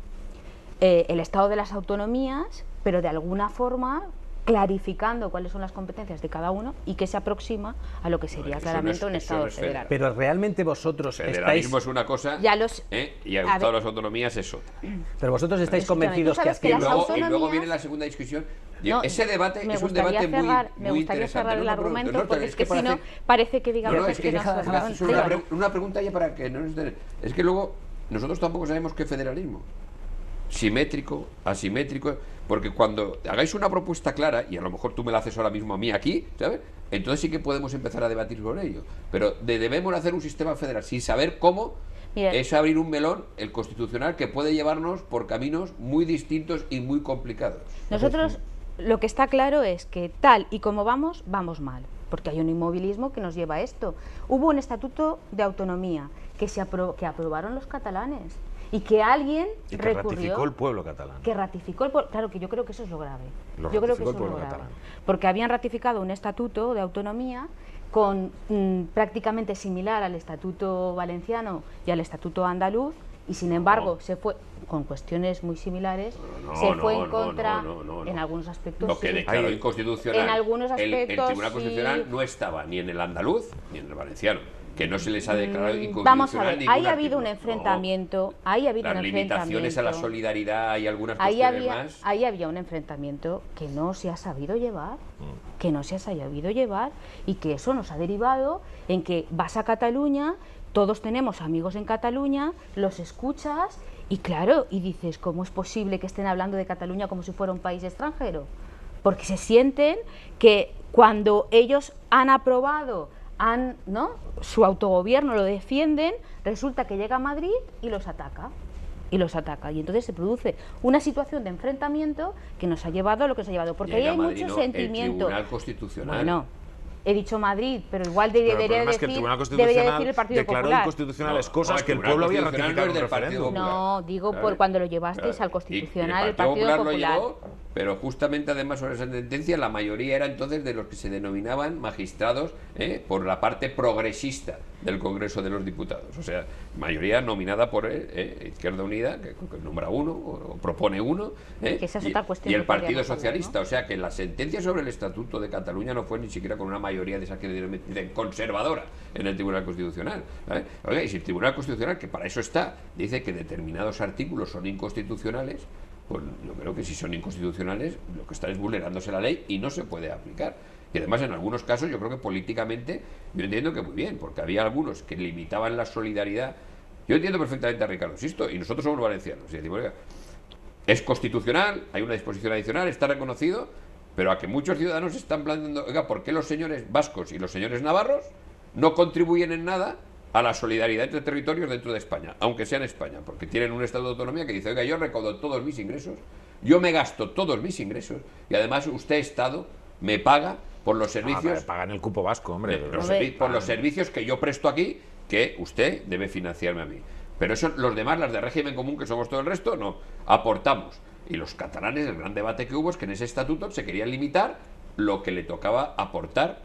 el Estado de las autonomías, pero de alguna forma clarificando cuáles son las competencias de cada uno y que se aproxima a lo que sería Eso claramente no es- un eso Estado no es federal. Pero realmente vosotros Federalismo estáis, es una cosa Ya los- y el a Estado de ver. las autonomías es otra. pero vosotros estáis Escúchame, convencidos tú que sabes que haciendo... las Y luego autonomías- viene la segunda discusión. No, Ese debate me es un gustaría debate cerrar, muy, me muy gustaría interesante. cerrar el No, no, pero- argumento no, porque es que si no parece- parece que digamos No, que es que nos deja cerraron. hacer una pregunta ya para que no nos den. Es que luego nosotros tampoco sabemos qué federalismo. Simétrico, asimétrico, porque cuando hagáis una propuesta clara, y a lo mejor tú me la haces ahora mismo a mí aquí, ¿sabes? Entonces sí que podemos empezar a debatir sobre ello. Pero debemos hacer un sistema federal sin saber cómo. Mira, es abrir un melón, el constitucional, que puede llevarnos por caminos muy distintos y muy complicados. Nosotros lo que está claro es que tal y como vamos, vamos mal, porque hay un inmovilismo que nos lleva a esto. Hubo un estatuto de autonomía que aprobaron los catalanes y que alguien Y que recurrió, ratificó el pueblo catalán. que ratificó el pueblo. Claro, que yo creo que eso es lo grave. Lo Yo creo que ratificó eso el es lo pueblo grave. catalán. Porque habían ratificado un estatuto de autonomía con prácticamente similar al estatuto valenciano y al estatuto andaluz, y sin embargo se fue con cuestiones muy similares, se fue en contra en algunos aspectos. Lo que sí. declaró inconstitucional. En algunos el aspectos, Tribunal sí. Constitucional no estaba ni en el andaluz ni en el valenciano, que no se les ha declarado inconstitucional. Vamos a ver, ningún ahí ha habido un artículo. enfrentamiento, ahí ha habido Las un limitaciones a la enfrentamiento. solidaridad y algunas Ahí cuestiones había, más. ahí había un enfrentamiento que no se ha sabido llevar, que no se ha sabido llevar, y que eso nos ha derivado en que vas a Cataluña, todos tenemos amigos en Cataluña, los escuchas y claro, y dices, ¿cómo es posible que estén hablando de Cataluña como si fuera un país extranjero? Porque se sienten que cuando ellos han aprobado, ¿no?, su autogobierno, lo defienden, resulta que llega a Madrid y los ataca. Y entonces se produce una situación de enfrentamiento que nos ha llevado a lo que nos ha llevado, porque ahí Llega hay a Madrid, mucho no, sentimiento. El Tribunal Constitucional. Bueno, he dicho Madrid, pero igual Pero el debería problema es que decir, el Tribunal debería Constitucional decir el Partido declaró Popular. inconstitucionales cosas No, el que el Tribunal pueblo había Constitucional ratificado no en es un del Partido referéndum. Popular. No, digo Claro. cuando lo llevasteis Claro. al Constitucional, Y el Partido Popular Popular. lo llevó, pero justamente además sobre esa sentencia la mayoría era entonces de los que se denominaban magistrados por la parte progresista del Congreso de los Diputados. O sea, mayoría nominada por Izquierda Unida, que nombra uno o propone uno, Que esa es otra cuestión y el que Partido podríamos hablar, Socialista. O sea, que la sentencia sobre el Estatuto de Cataluña no fue ni siquiera con una mayoría de esa que dicen conservadora en el Tribunal Constitucional. ¿Vale? Oiga, y si el Tribunal Constitucional, que para eso está, dice que determinados artículos son inconstitucionales, pues yo creo que si son inconstitucionales, lo que está es vulnerándose la ley y no se puede aplicar. Y además, en algunos casos, yo creo que políticamente, yo entiendo que muy bien, porque había algunos que limitaban la solidaridad. Yo entiendo perfectamente a Ricardo Sisto, y nosotros somos valencianos. Y decimos, oiga, es constitucional, hay una disposición adicional, está reconocido, pero a que muchos ciudadanos están planteando, oiga, ¿por qué los señores vascos y los señores navarros no contribuyen en nada a la solidaridad entre territorios dentro de España, aunque sea en España, porque tienen un estado de autonomía que dice, oiga, yo recaudo todos mis ingresos, yo me gasto todos mis ingresos, y además usted, Estado, me paga por los servicios, Pagan el cupo vasco, hombre. por los servicios que yo presto aquí, que usted debe financiarme a mí. Pero eso, los demás, las de régimen común, que somos todo el resto, no, aportamos. Y los catalanes, el gran debate que hubo es que en ese estatuto se querían limitar lo que le tocaba aportar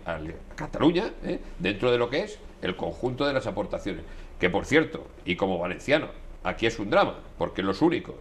a Cataluña, dentro de lo que es el conjunto de las aportaciones. Que, por cierto, y como valenciano, aquí es un drama, porque los únicos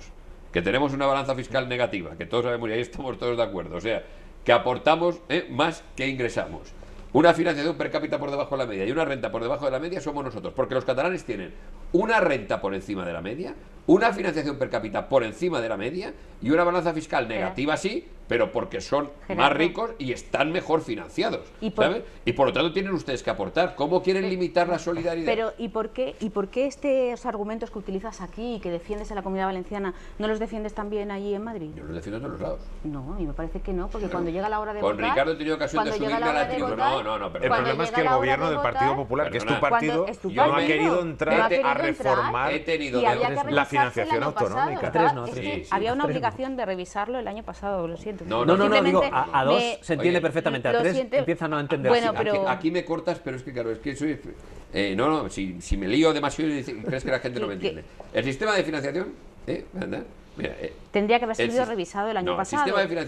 que tenemos una balanza fiscal negativa, que todos sabemos y ahí estamos todos de acuerdo, o sea, que aportamos más que ingresamos, una financiación per cápita por debajo de la media y una renta por debajo de la media somos nosotros, porque los catalanes tienen una renta por encima de la media, una financiación per cápita por encima de la media y una balanza fiscal negativa, sí, pero porque son más ricos y están mejor financiados, ¿sabes? Y por lo tanto tienen ustedes que aportar. ¿Cómo quieren limitar la solidaridad? Pero ¿y por qué estos argumentos que utilizas aquí y que defiendes en la Comunidad Valenciana no los defiendes también allí en Madrid? Yo los defiendo en todos los lados. No, a mí me parece que no, porque cuando llega la hora de con votar... Con Ricardo he tenido ocasión de subirme a la tribuna. No, el problema es que el gobierno del Partido Popular, que es tu partido, no ha querido entrar a reformar la financiación autonómica. Había una obligación de revisarlo el año pasado, lo siento. No, digo, a dos se entiende perfectamente, a tres empieza a no entender. Bueno, pero... aquí me cortas, pero es que claro, es que soy... si me lío demasiado y crees que la gente no me entiende. El sistema de financiación... Mira, tendría que haber sido revisado el año pasado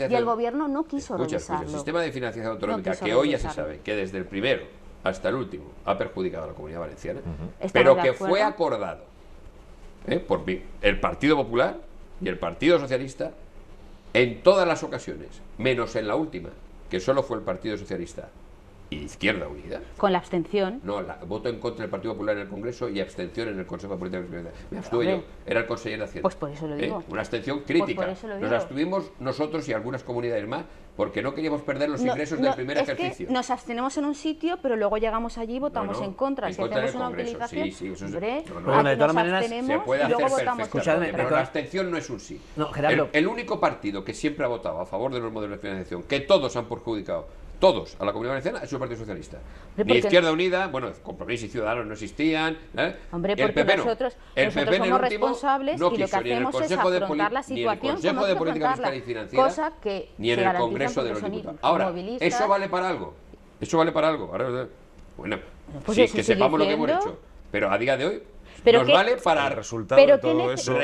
y el gobierno no quiso revisarlo. El sistema de financiación autonómica, que hoy ya se sabe que desde el primero hasta el último ha perjudicado a la Comunidad Valenciana, pero que fue acordado por el Partido Popular y el Partido Socialista en todas las ocasiones, menos en la última, que solo fue el Partido Socialista y Izquierda Unida. Con la abstención. No, voto en contra del Partido Popular en el Congreso y abstención en el Consejo de Política Fiscal. Me abstuve yo, era el consejero de Hacienda. Pues por eso lo digo. Una abstención crítica. Nos abstuvimos nosotros y algunas comunidades más porque no queríamos perder los ingresos del primer ejercicio. Nos abstenemos en un sitio, pero luego llegamos allí y votamos en contra. Si hacemos una utilización, sí, eso es... de todas maneras, se puede hacer perfectamente, pero la abstención no es un sí. No, Gerardo. El único partido que siempre ha votado a favor de los modelos de financiación, que todos han perjudicado, todos, a la Comunidad Valenciana, es el Partido Socialista. Ni Izquierda Unida, bueno, Compromiso y Ciudadanos no existían. Hombre, porque nosotros somos responsables y lo que hacemos es afrontar la situación. Ni en el Consejo de Política Fiscal y Financiera, ni en el Congreso de los Diputados. Ahora, ¿eso vale para algo? ¿Eso vale para algo? Ahora, bueno, pues sí, que sepamos lo que hemos hecho. Pero a día de hoy... nos vale para el resultado de todo eso.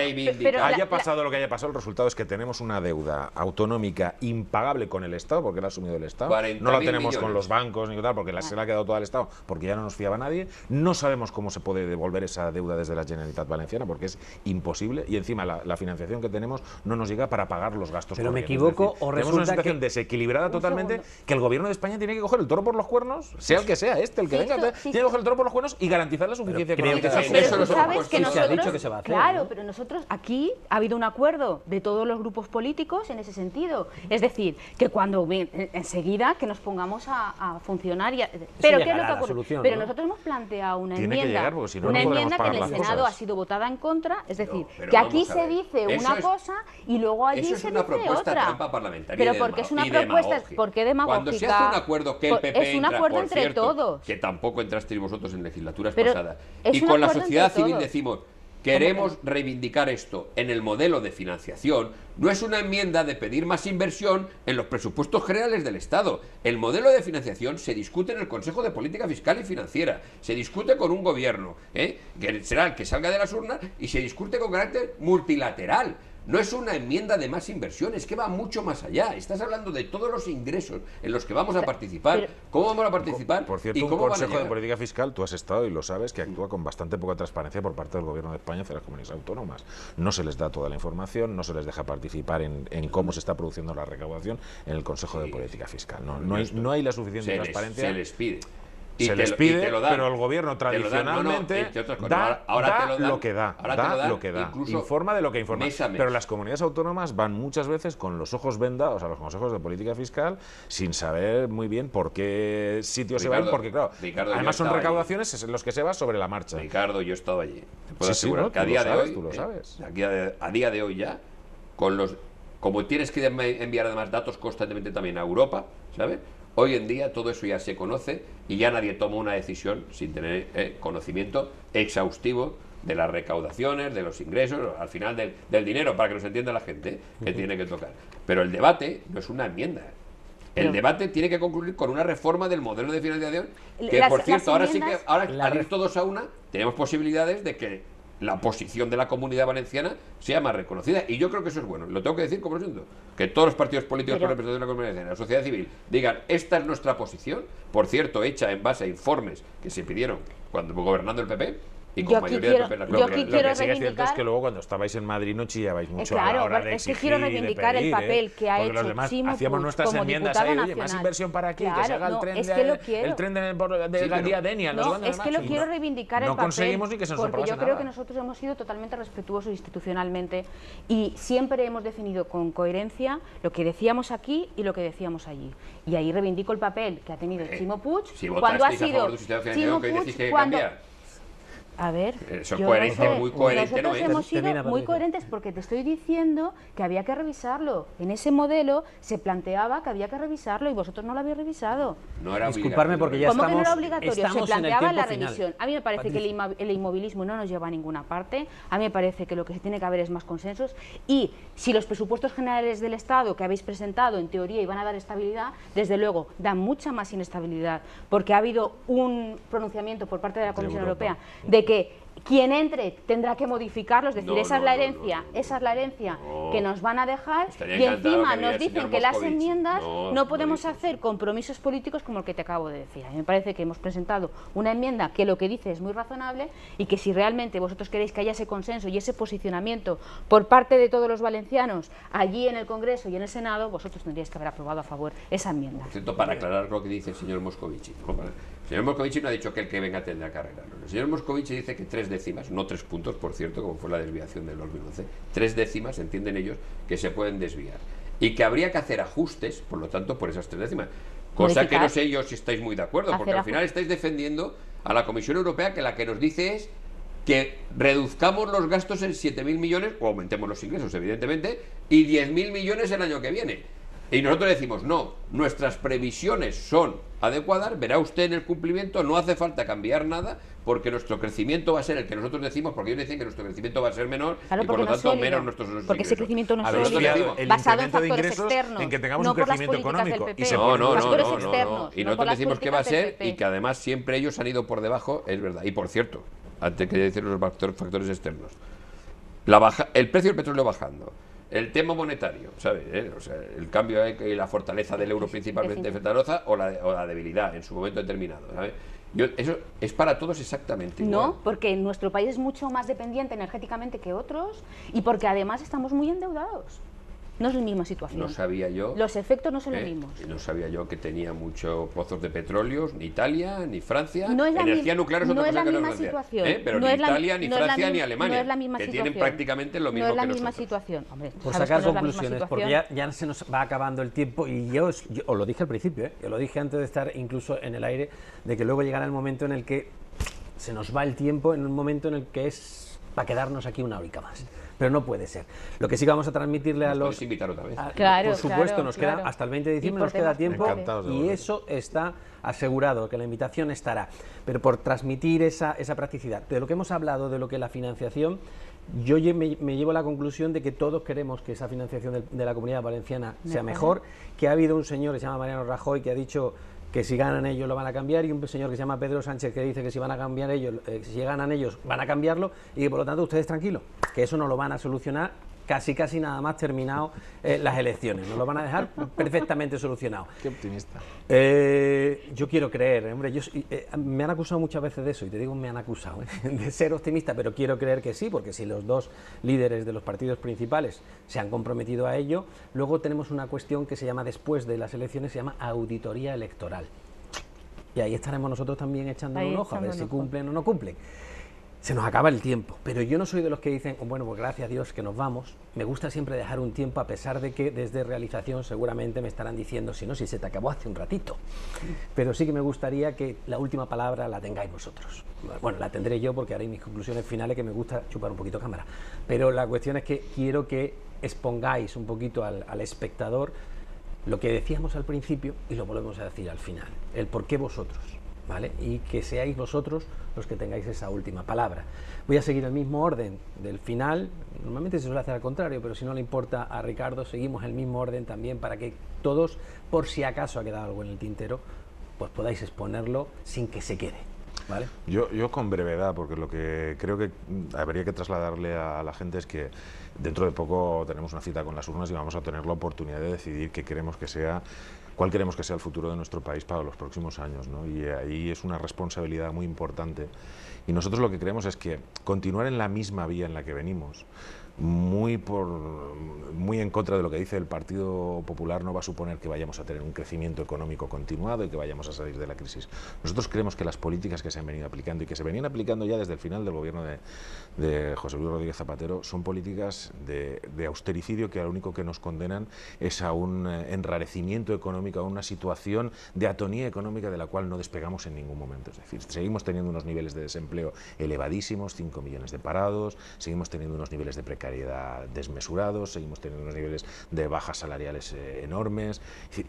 Haya pasado lo que haya pasado, el resultado es que tenemos una deuda autonómica impagable con el Estado, porque la ha asumido el Estado. No la tenemos con los bancos ni tal, porque se la ha quedado toda el Estado, porque ya no nos fiaba nadie. No sabemos cómo se puede devolver esa deuda desde la Generalitat Valenciana, porque es imposible. Y encima la financiación que tenemos no nos llega para pagar los gastos. Pero me equivoco, o tenemos una situación desequilibrada totalmente, que el gobierno de España tiene que coger el toro por los cuernos, sea el que sea, el que venga, tiene que coger el toro por los cuernos y garantizar la suficiencia económica. Sabes que nosotros, se ha dicho que se va a hacer, claro, pero nosotros aquí ha habido un acuerdo de todos los grupos políticos en ese sentido. Es decir, que cuando enseguida que nos pongamos a funcionar, pero ¿qué es lo que ocurre? Pero nosotros hemos planteado una enmienda, que en el Senado ha sido votada en contra, es decir, que aquí se dice una cosa y luego allí se dice otra. Eso es una propuesta trampa parlamentaria. Pero porque es una propuesta, ¿por qué demagógica? Cuando se hace un acuerdo que el PP es un acuerdo entra, entre todos, que tampoco entrasteis vosotros en legislaturas pasadas, y con la sociedad civil decimos queremos reivindicar esto en el modelo de financiación, no es una enmienda de pedir más inversión en los presupuestos generales del Estado. El modelo de financiación se discute en el Consejo de Política Fiscal y Financiera, se discute con un gobierno, que será el que salga de las urnas, y se discute con carácter multilateral. No es una enmienda de más inversión, es que va mucho más allá. Estás hablando de todos los ingresos en los que vamos a participar, cómo vamos a participar. Por cierto, y cómo un Consejo de Política Fiscal, tú has estado y lo sabes, que actúa con bastante poca transparencia por parte del Gobierno de España hacia las comunidades autónomas. No se les da toda la información, no se les deja participar en cómo se está produciendo la recaudación en el Consejo de Política Fiscal. No hay la suficiente transparencia. Se les pide. Se les pide, pero el gobierno tradicionalmente da lo que da, informa de lo que informa. Pero las comunidades autónomas van muchas veces con los ojos vendados a los consejos de política fiscal sin saber muy bien por qué sitio se van, porque claro, además son recaudaciones en los que se va sobre la marcha. Ricardo, yo he estado allí. Te puedo asegurar que a día de hoy, tú lo sabes. A día de hoy ya, como tienes que enviar además datos constantemente también a Europa, ¿sabes? Hoy en día todo eso ya se conoce y ya nadie toma una decisión sin tener conocimiento exhaustivo de las recaudaciones, de los ingresos, al final del dinero, para que nos entienda la gente que tiene que tocar. Pero el debate no es una enmienda. El debate tiene que concluir con una reforma del modelo de financiación que, por cierto, ahora sí que, al ir todos a una, tenemos posibilidades de que la posición de la Comunidad Valenciana sea más reconocida, y yo creo que eso es bueno, lo tengo que decir como lo siento, que todos los partidos políticos con representación de la Comunidad Valenciana, la sociedad civil, digan, esta es nuestra posición, por cierto, hecha en base a informes que se pidieron cuando gobernando el PP, y con Yo aquí mayoría de quiero- PP en la yo Cámara. aquí Lo quiero que sí que es cierto es reivindicar- que luego cuando estabais en Madrid no chillabais mucho a claro, la hora de es que exigir quiero y de reivindicar el pedir, papel que ha porque los hecho demás Chimo hacíamos Puig nuestras como enmiendas diputado ahí, oye, más nacional. inversión para aquí, que Claro, se haga el no, tren es de, que lo quiero. el tren de Sí, pero- Gandía Denia, no sé No, dónde es que demás, lo y quiero no- reivindicar el no papel, conseguimos ni que se nos porque yo aprobase creo nada. que nosotros hemos sido totalmente respetuosos institucionalmente y siempre hemos definido con coherencia lo que decíamos aquí y lo que decíamos allí. Y ahí reivindico el papel que ha tenido Chimo Puig Si cuando ha votasteis a sido favor de un sistema financiero, Chimo que hoy decís Puig que hay que cuando... cambiar. A ver, Eso yo coherente, no sé. muy coherente no Nosotros es. hemos sido Termina, muy Patricia. coherentes porque te estoy diciendo que había que revisarlo. En ese modelo se planteaba que había que revisarlo y vosotros no lo habéis revisado. No era Disculparme obligatorio. porque ya ¿Cómo que no era estamos- obligatorio? Se estamos en el planteaba la tiempo final. revisión. A mí me parece que Patricia. el inmovilismo no nos lleva a ninguna parte. A mí me parece que lo que se tiene que haber es más consensos. Y si los presupuestos generales del Estado que habéis presentado, en teoría, iban a dar estabilidad, desde luego dan mucha más inestabilidad. Porque ha habido un pronunciamiento por parte de la Comisión Europa. Europea de que quien entre tendrá que modificarlo, es decir, No, esa es no, la no, herencia, no, no, esa es la herencia no. que nos van a dejar Estaría y encantado encima que viniera nos el dicen señor que las Moscovici. enmiendas No, no podemos no dice hacer compromisos políticos como el que te acabo de decir. A mí me parece que hemos presentado una enmienda que lo que dice es muy razonable y que si realmente vosotros queréis que haya ese consenso y ese posicionamiento por parte de todos los valencianos allí en el Congreso y en el Senado, vosotros tendríais que haber aprobado a favor esa enmienda. Por cierto, para aclarar lo que dice el señor Moscovici. ¿No? El señor Moscovici no ha dicho que el que venga tendrá que arreglarlo. El señor Moscovici dice que 3 décimas, no 3 puntos, por cierto, como fue la desviación del 2011, 3 décimas, entienden ellos, que se pueden desviar. Y que habría que hacer ajustes, por lo tanto, por esas 3 décimas. Cosa que Modificar. no sé yo si estáis muy de acuerdo, porque Hacer al final estáis defendiendo a la Comisión Europea, que la que nos dice es que reduzcamos los gastos en 7.000 millones, o aumentemos los ingresos, evidentemente, y 10.000 millones el año que viene. Y nosotros decimos, no, nuestras previsiones son adecuadas, verá usted en el cumplimiento, no hace falta cambiar nada, porque nuestro crecimiento va a ser el que nosotros decimos, porque ellos dicen que nuestro crecimiento va a ser menor, Claro, y por porque lo no es tanto sólido, menos nuestros porque ese ingresos. crecimiento no es Habéis sólido, fiado el basado en incremento de factores ingresos externos, en que tengamos no un por las crecimiento políticas del económico. PP. Y se No, pone no, los no, factores no, externos, no. Y no por nosotros las decimos que va a políticas ser del PP. y que además siempre ellos han ido por debajo, es verdad. Y por cierto, antes quería decir los factores externos. El precio del petróleo bajando, el tema monetario, ¿sabes? O sea, el cambio y la fortaleza del euro principalmente frente a la OZA o la debilidad en su momento determinado, ¿sabes? Eso es para todos exactamente igual. No, porque nuestro país es mucho más dependiente energéticamente que otros y porque además estamos muy endeudados. No es la misma situación. No sabía yo. Los efectos no son los ¿eh? mismos. Y no sabía yo que tenía muchos pozos de petróleo, ni Italia, ni Francia. No es la Energía mi- nuclear es no otra es cosa la que no es misma Francia, situación. ¿eh? Pero No ni es la- Italia, ni no es la Francia, mi- ni Alemania. no es la misma que situación. tienen prácticamente lo mismo No es la que misma nosotros. situación. Hombre, Por sabes sacar que no es la misma conclusiones, porque situación. ya se nos va acabando el tiempo y yo os lo dije al principio, yo lo dije antes de estar incluso en el aire, de que luego llegará el momento en el que se nos va el tiempo, en un momento en el que es para quedarnos aquí una horica más. Pero no puede ser. Lo que sí que vamos a transmitirle a Nos los... podéis invitar otra vez. Claro, por supuesto, claro, nos queda claro. hasta el 20 de diciembre, Y por nos queda temas tiempo Encantados de y volver. eso está asegurado, que la invitación estará. Pero por transmitir esa practicidad, de lo que hemos hablado, de lo que la financiación, yo me llevo a la conclusión de que todos queremos que esa financiación de la Comunidad Valenciana sea mejor, que ha habido un señor que se llama Mariano Rajoy que ha dicho que si ganan ellos lo van a cambiar, y un señor que se llama Pedro Sánchez que dice que si van a cambiar ellos, si ganan ellos van a cambiarlo, y que por lo tanto ustedes tranquilos, que eso no lo van a solucionar casi nada más terminado las elecciones, nos lo van a dejar perfectamente solucionado. Qué optimista. Yo quiero creer, hombre, me han acusado muchas veces de eso, y te digo me han acusado, de ser optimista, pero quiero creer que sí, porque si los dos líderes de los partidos principales se han comprometido a ello, luego tenemos una cuestión que se llama, después de las elecciones, se llama auditoría electoral. Y ahí estaremos nosotros también echando un ojo, a ver si cumplen o no cumplen. Se nos acaba el tiempo, pero yo no soy de los que dicen, bueno, pues gracias a Dios que nos vamos. Me gusta siempre dejar un tiempo, a pesar de que desde realización seguramente me estarán diciendo, si no, si se te acabó hace un ratito. Pero sí que me gustaría que la última palabra la tengáis vosotros. Bueno, la tendré yo porque haré mis conclusiones finales, que me gusta chupar un poquito cámara. Pero la cuestión es que quiero que expongáis un poquito al espectador lo que decíamos al principio y lo volvemos a decir al final, el por qué vosotros, ¿vale? Y que seáis vosotros los que tengáis esa última palabra. Voy a seguir el mismo orden del final, normalmente se suele hacer al contrario, pero si no le importa a Ricardo, seguimos el mismo orden también para que todos, por si acaso ha quedado algo en el tintero, pues podáis exponerlo sin que se quede. ¿vale? Yo con brevedad, porque lo que creo que habría que trasladarle a la gente es que dentro de poco tenemos una cita con las urnas y vamos a tener la oportunidad de decidir cuál queremos que sea el futuro de nuestro país para los próximos años, ¿no? Y ahí es una responsabilidad muy importante. Y nosotros lo que creemos es que continuar en la misma vía en la que venimos, muy en contra de lo que dice el Partido Popular, no va a suponer que vayamos a tener un crecimiento económico continuado y que vayamos a salir de la crisis. Nosotros creemos que las políticas que se han venido aplicando y que se venían aplicando ya desde el final del gobierno de José Luis Rodríguez Zapatero son políticas de austericidio que lo único que nos condenan es a un enrarecimiento económico, a una situación de atonía económica de la cual no despegamos en ningún momento. Es decir, seguimos teniendo unos niveles de desempleo elevadísimos, 5 millones de parados, seguimos teniendo unos niveles de precariedad desmesurados, seguimos teniendo unos niveles de bajas salariales enormes,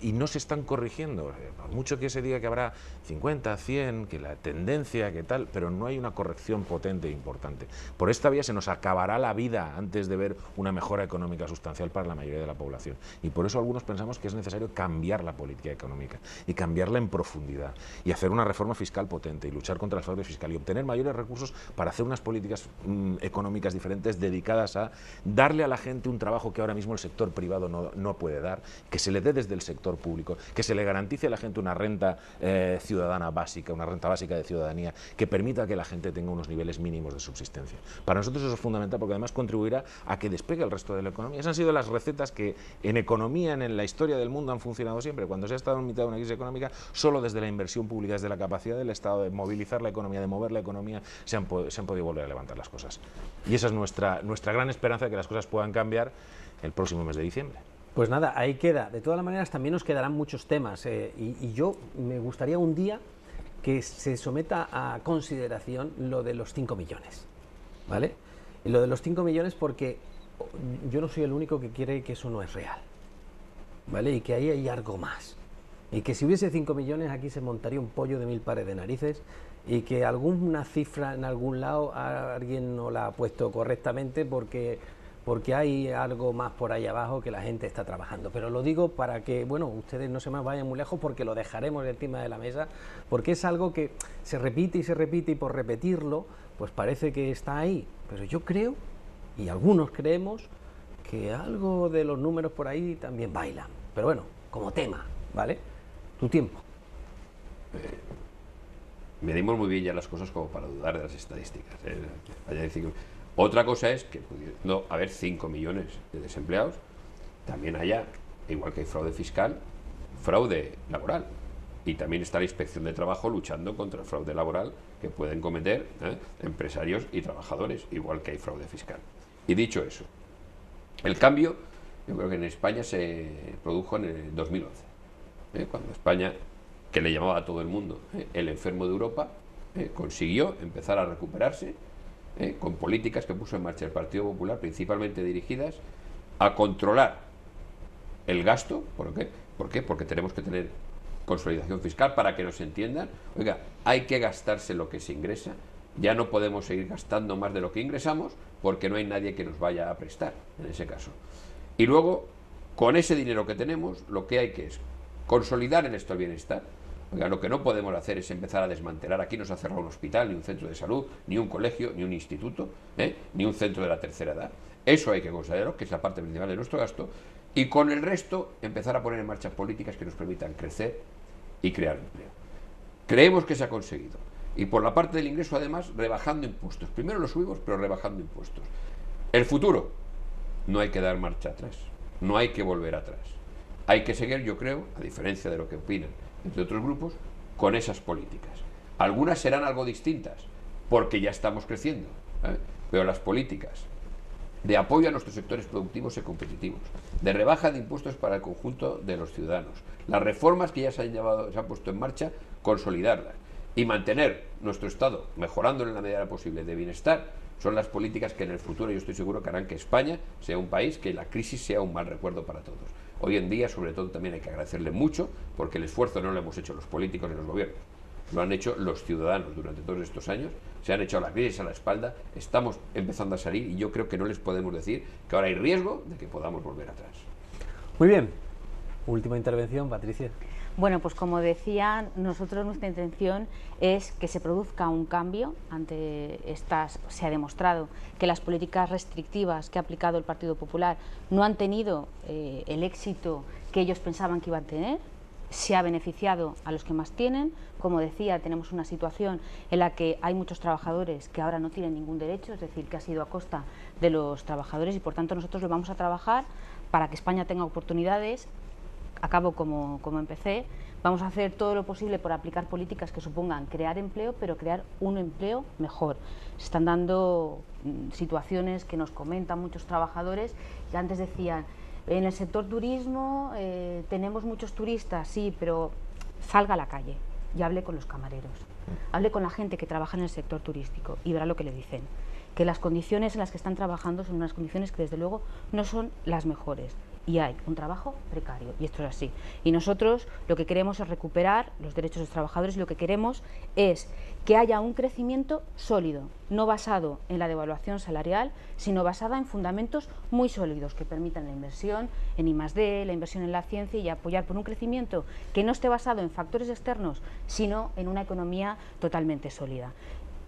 y no se están corrigiendo, por mucho que se diga que habrá 50, 100, que la tendencia, que tal, pero no hay una corrección potente e importante. Por esta vía se nos acabará la vida antes de ver una mejora económica sustancial para la mayoría de la población, y por eso algunos pensamos que es necesario cambiar la política económica y cambiarla en profundidad y hacer una reforma fiscal potente y luchar contra el fraude fiscal y obtener mayores recursos para hacer unas políticas económicas diferentes dedicadas a darle a la gente un trabajo que ahora mismo el sector privado no puede dar, que se le dé desde el sector público, que se le garantice a la gente una renta ciudadana básica, una renta básica de ciudadanía, que permita que la gente tenga unos niveles mínimos de subsistencia. Para nosotros eso es fundamental porque además contribuirá a que despegue el resto de la economía. Esas han sido las recetas que en economía, en la historia del mundo, han funcionado siempre. Cuando se ha estado en mitad de una crisis económica, solo desde la inversión pública, desde la capacidad del Estado de movilizar la economía, de mover la economía, se han podido volver a levantar las cosas. Y esa es nuestra gran esperanza, de que las cosas puedan cambiar el próximo mes de diciembre. Pues nada, ahí queda. De todas maneras, también nos quedarán muchos temas, y yo me gustaría un día que se someta a consideración lo de los 5 millones, ¿vale? Y lo de los 5 millones porque yo no soy el único que quiere que eso no es real, ¿vale? Y que ahí hay algo más. Y que si hubiese 5 millones aquí se montaría un pollo de 1000 pares de narices, y que alguna cifra en algún lado alguien no la ha puesto correctamente porque hay algo más por ahí abajo que la gente está trabajando. Pero lo digo para que, bueno, ustedes no se me vayan muy lejos, porque lo dejaremos encima de la mesa, porque es algo que se repite y por repetirlo, pues parece que está ahí. Pero yo creo, y algunos creemos, que algo de los números por ahí también bailan. Pero bueno, como tema, ¿vale? Tu tiempo. Medimos muy bien ya las cosas como para dudar de las estadísticas. Otra cosa es que pudiendo haber 5 millones de desempleados, también haya, igual que hay fraude fiscal, fraude laboral. Y también está la Inspección de Trabajo luchando contra el fraude laboral que pueden cometer empresarios y trabajadores, igual que hay fraude fiscal. Y dicho eso, el cambio, yo creo que en España se produjo en el 2011, cuando España, que le llamaba a todo el mundo el enfermo de Europa, consiguió empezar a recuperarse con políticas que puso en marcha el Partido Popular, principalmente dirigidas a controlar el gasto. ¿Por qué? ¿Por qué? Porque tenemos que tener consolidación fiscal para que nos entiendan. Oiga, hay que gastarse lo que se ingresa, ya no podemos seguir gastando más de lo que ingresamos porque no hay nadie que nos vaya a prestar en ese caso. Y luego, con ese dinero que tenemos, lo que hay que es consolidar el estado de bienestar. Oiga, lo que no podemos hacer es empezar a desmantelar. Aquí no se ha cerrado un hospital, ni un centro de salud, ni un colegio, ni un instituto, ni un centro de la tercera edad. Eso hay que considerarlo, que es la parte principal de nuestro gasto, y con el resto empezar a poner en marcha políticas que nos permitan crecer y crear empleo. Creemos que se ha conseguido. Y por la parte del ingreso, además, rebajando impuestos. Primero lo subimos, pero rebajando impuestos. El futuro, no hay que dar marcha atrás, no hay que volver atrás. Hay que seguir, yo creo, a diferencia de lo que opinan entre otros grupos, con esas políticas. Algunas serán algo distintas, porque ya estamos creciendo, pero las políticas de apoyo a nuestros sectores productivos y competitivos, de rebaja de impuestos para el conjunto de los ciudadanos, las reformas que ya se han puesto en marcha, consolidarlas y mantener nuestro Estado, mejorándolo en la medida posible de bienestar, son las políticas que en el futuro yo estoy seguro que harán que España sea un país que la crisis sea un mal recuerdo para todos. Hoy en día, sobre todo, también hay que agradecerle mucho, porque el esfuerzo no lo hemos hecho los políticos ni los gobiernos, lo han hecho los ciudadanos durante todos estos años, se han hecho la crisis a la espalda, estamos empezando a salir y yo creo que no les podemos decir que ahora hay riesgo de que podamos volver atrás. Muy bien. Última intervención, Patricia. Bueno, pues como decía, nosotros nuestra intención es que se produzca un cambio ante estas. Se ha demostrado que las políticas restrictivas que ha aplicado el Partido Popular no han tenido el éxito que ellos pensaban que iban a tener. Se ha beneficiado a los que más tienen. Como decía, tenemos una situación en la que hay muchos trabajadores que ahora no tienen ningún derecho, es decir, que ha sido a costa de los trabajadores, y por tanto nosotros lo vamos a trabajar para que España tenga oportunidades. Acabo como empecé. Vamos a hacer todo lo posible por aplicar políticas que supongan crear empleo, pero crear un empleo mejor. Se están dando situaciones que nos comentan muchos trabajadores, que antes decían: en el sector turismo tenemos muchos turistas, sí, pero salga a la calle y hable con los camareros, hable con la gente que trabaja en el sector turístico y verá lo que le dicen, que las condiciones en las que están trabajando son unas condiciones que desde luego no son las mejores. Y hay un trabajo precario, y esto es así. Y nosotros lo que queremos es recuperar los derechos de los trabajadores, y lo que queremos es que haya un crecimiento sólido, no basado en la devaluación salarial, sino basada en fundamentos muy sólidos que permitan la inversión en I+D, la inversión en la ciencia, y apoyar por un crecimiento que no esté basado en factores externos, sino en una economía totalmente sólida.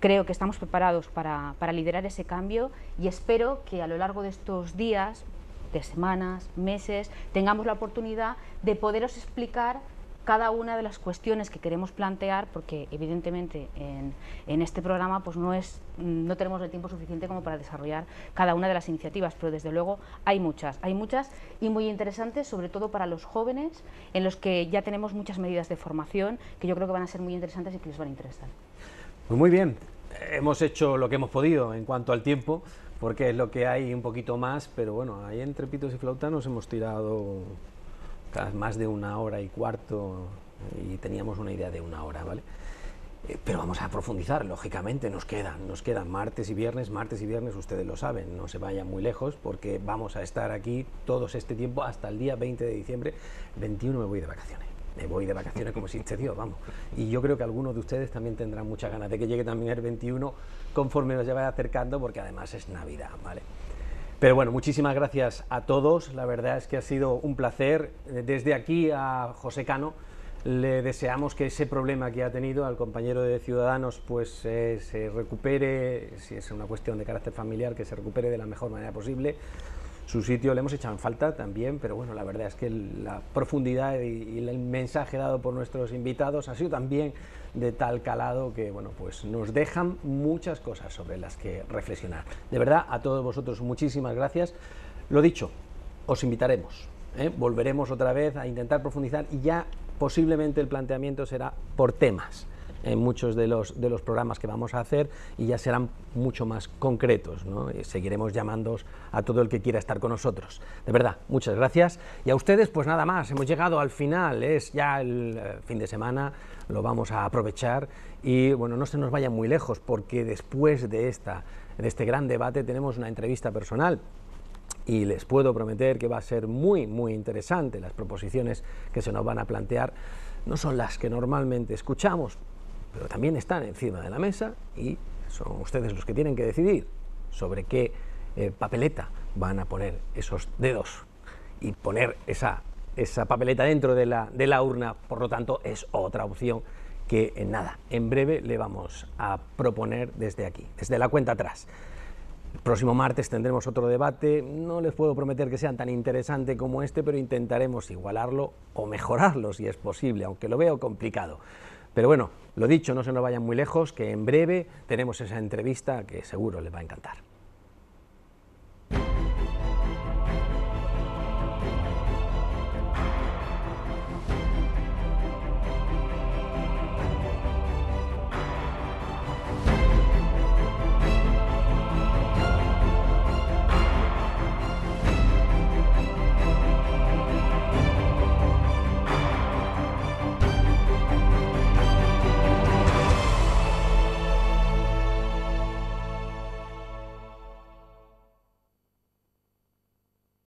Creo que estamos preparados para liderar ese cambio, y espero que a lo largo de estos días, de semanas, meses, tengamos la oportunidad de poderos explicar cada una de las cuestiones que queremos plantear, porque evidentemente en este programa pues no tenemos el tiempo suficiente como para desarrollar cada una de las iniciativas, pero desde luego hay muchas y muy interesantes, sobre todo para los jóvenes, en los que ya tenemos muchas medidas de formación que yo creo que van a ser muy interesantes y que les van a interesar. Pues muy bien, hemos hecho lo que hemos podido en cuanto al tiempo, porque es lo que hay, un poquito más, pero bueno, ahí entre pitos y flautas nos hemos tirado más de 1 hora y cuarto, y teníamos una idea de 1 hora, ¿vale? Pero vamos a profundizar, lógicamente, nos quedan martes y viernes, ustedes lo saben, no se vayan muy lejos, porque vamos a estar aquí todos este tiempo hasta el día 20 de diciembre, 21 me voy de vacaciones. Me voy de vacaciones como si este Dios, vamos. Y yo creo que algunos de ustedes también tendrán muchas ganas de que llegue también el 21 conforme nos vaya acercando, porque además es Navidad, ¿vale? Pero bueno, muchísimas gracias a todos, la verdad es que ha sido un placer. Desde aquí a José Cano le deseamos que ese problema que ha tenido al compañero de Ciudadanos pues se recupere, si es una cuestión de carácter familiar, que se recupere de la mejor manera posible. Su sitio le hemos echado en falta también, pero bueno, la verdad es que la profundidad y el mensaje dado por nuestros invitados ha sido también de tal calado que, bueno, pues nos dejan muchas cosas sobre las que reflexionar. De verdad, a todos vosotros muchísimas gracias. Lo dicho, os invitaremos, volveremos otra vez a intentar profundizar, y ya posiblemente el planteamiento será por temas en muchos de los programas que vamos a hacer, y ya serán mucho más concretos, ¿no? Seguiremos llamándoos a todo el que quiera estar con nosotros. De verdad, muchas gracias. Y a ustedes, pues nada más, hemos llegado al final, es ya el fin de semana, lo vamos a aprovechar, y bueno, no se nos vayan muy lejos, porque después de este gran debate tenemos una entrevista personal, y les puedo prometer que va a ser muy, muy interesante. Las proposiciones que se nos van a plantear no son las que normalmente escuchamos, pero también están encima de la mesa, y son ustedes los que tienen que decidir sobre qué papeleta van a poner esos dedos, y poner esa papeleta dentro de la urna. Por lo tanto, es otra opción que en breve le vamos a proponer desde aquí, desde la cuenta atrás. El próximo martes tendremos otro debate. No les puedo prometer que sean tan interesante como este, pero intentaremos igualarlo o mejorarlo si es posible, aunque lo veo complicado. Pero bueno, lo dicho, no se nos vayan muy lejos, que en breve tenemos esa entrevista que seguro les va a encantar.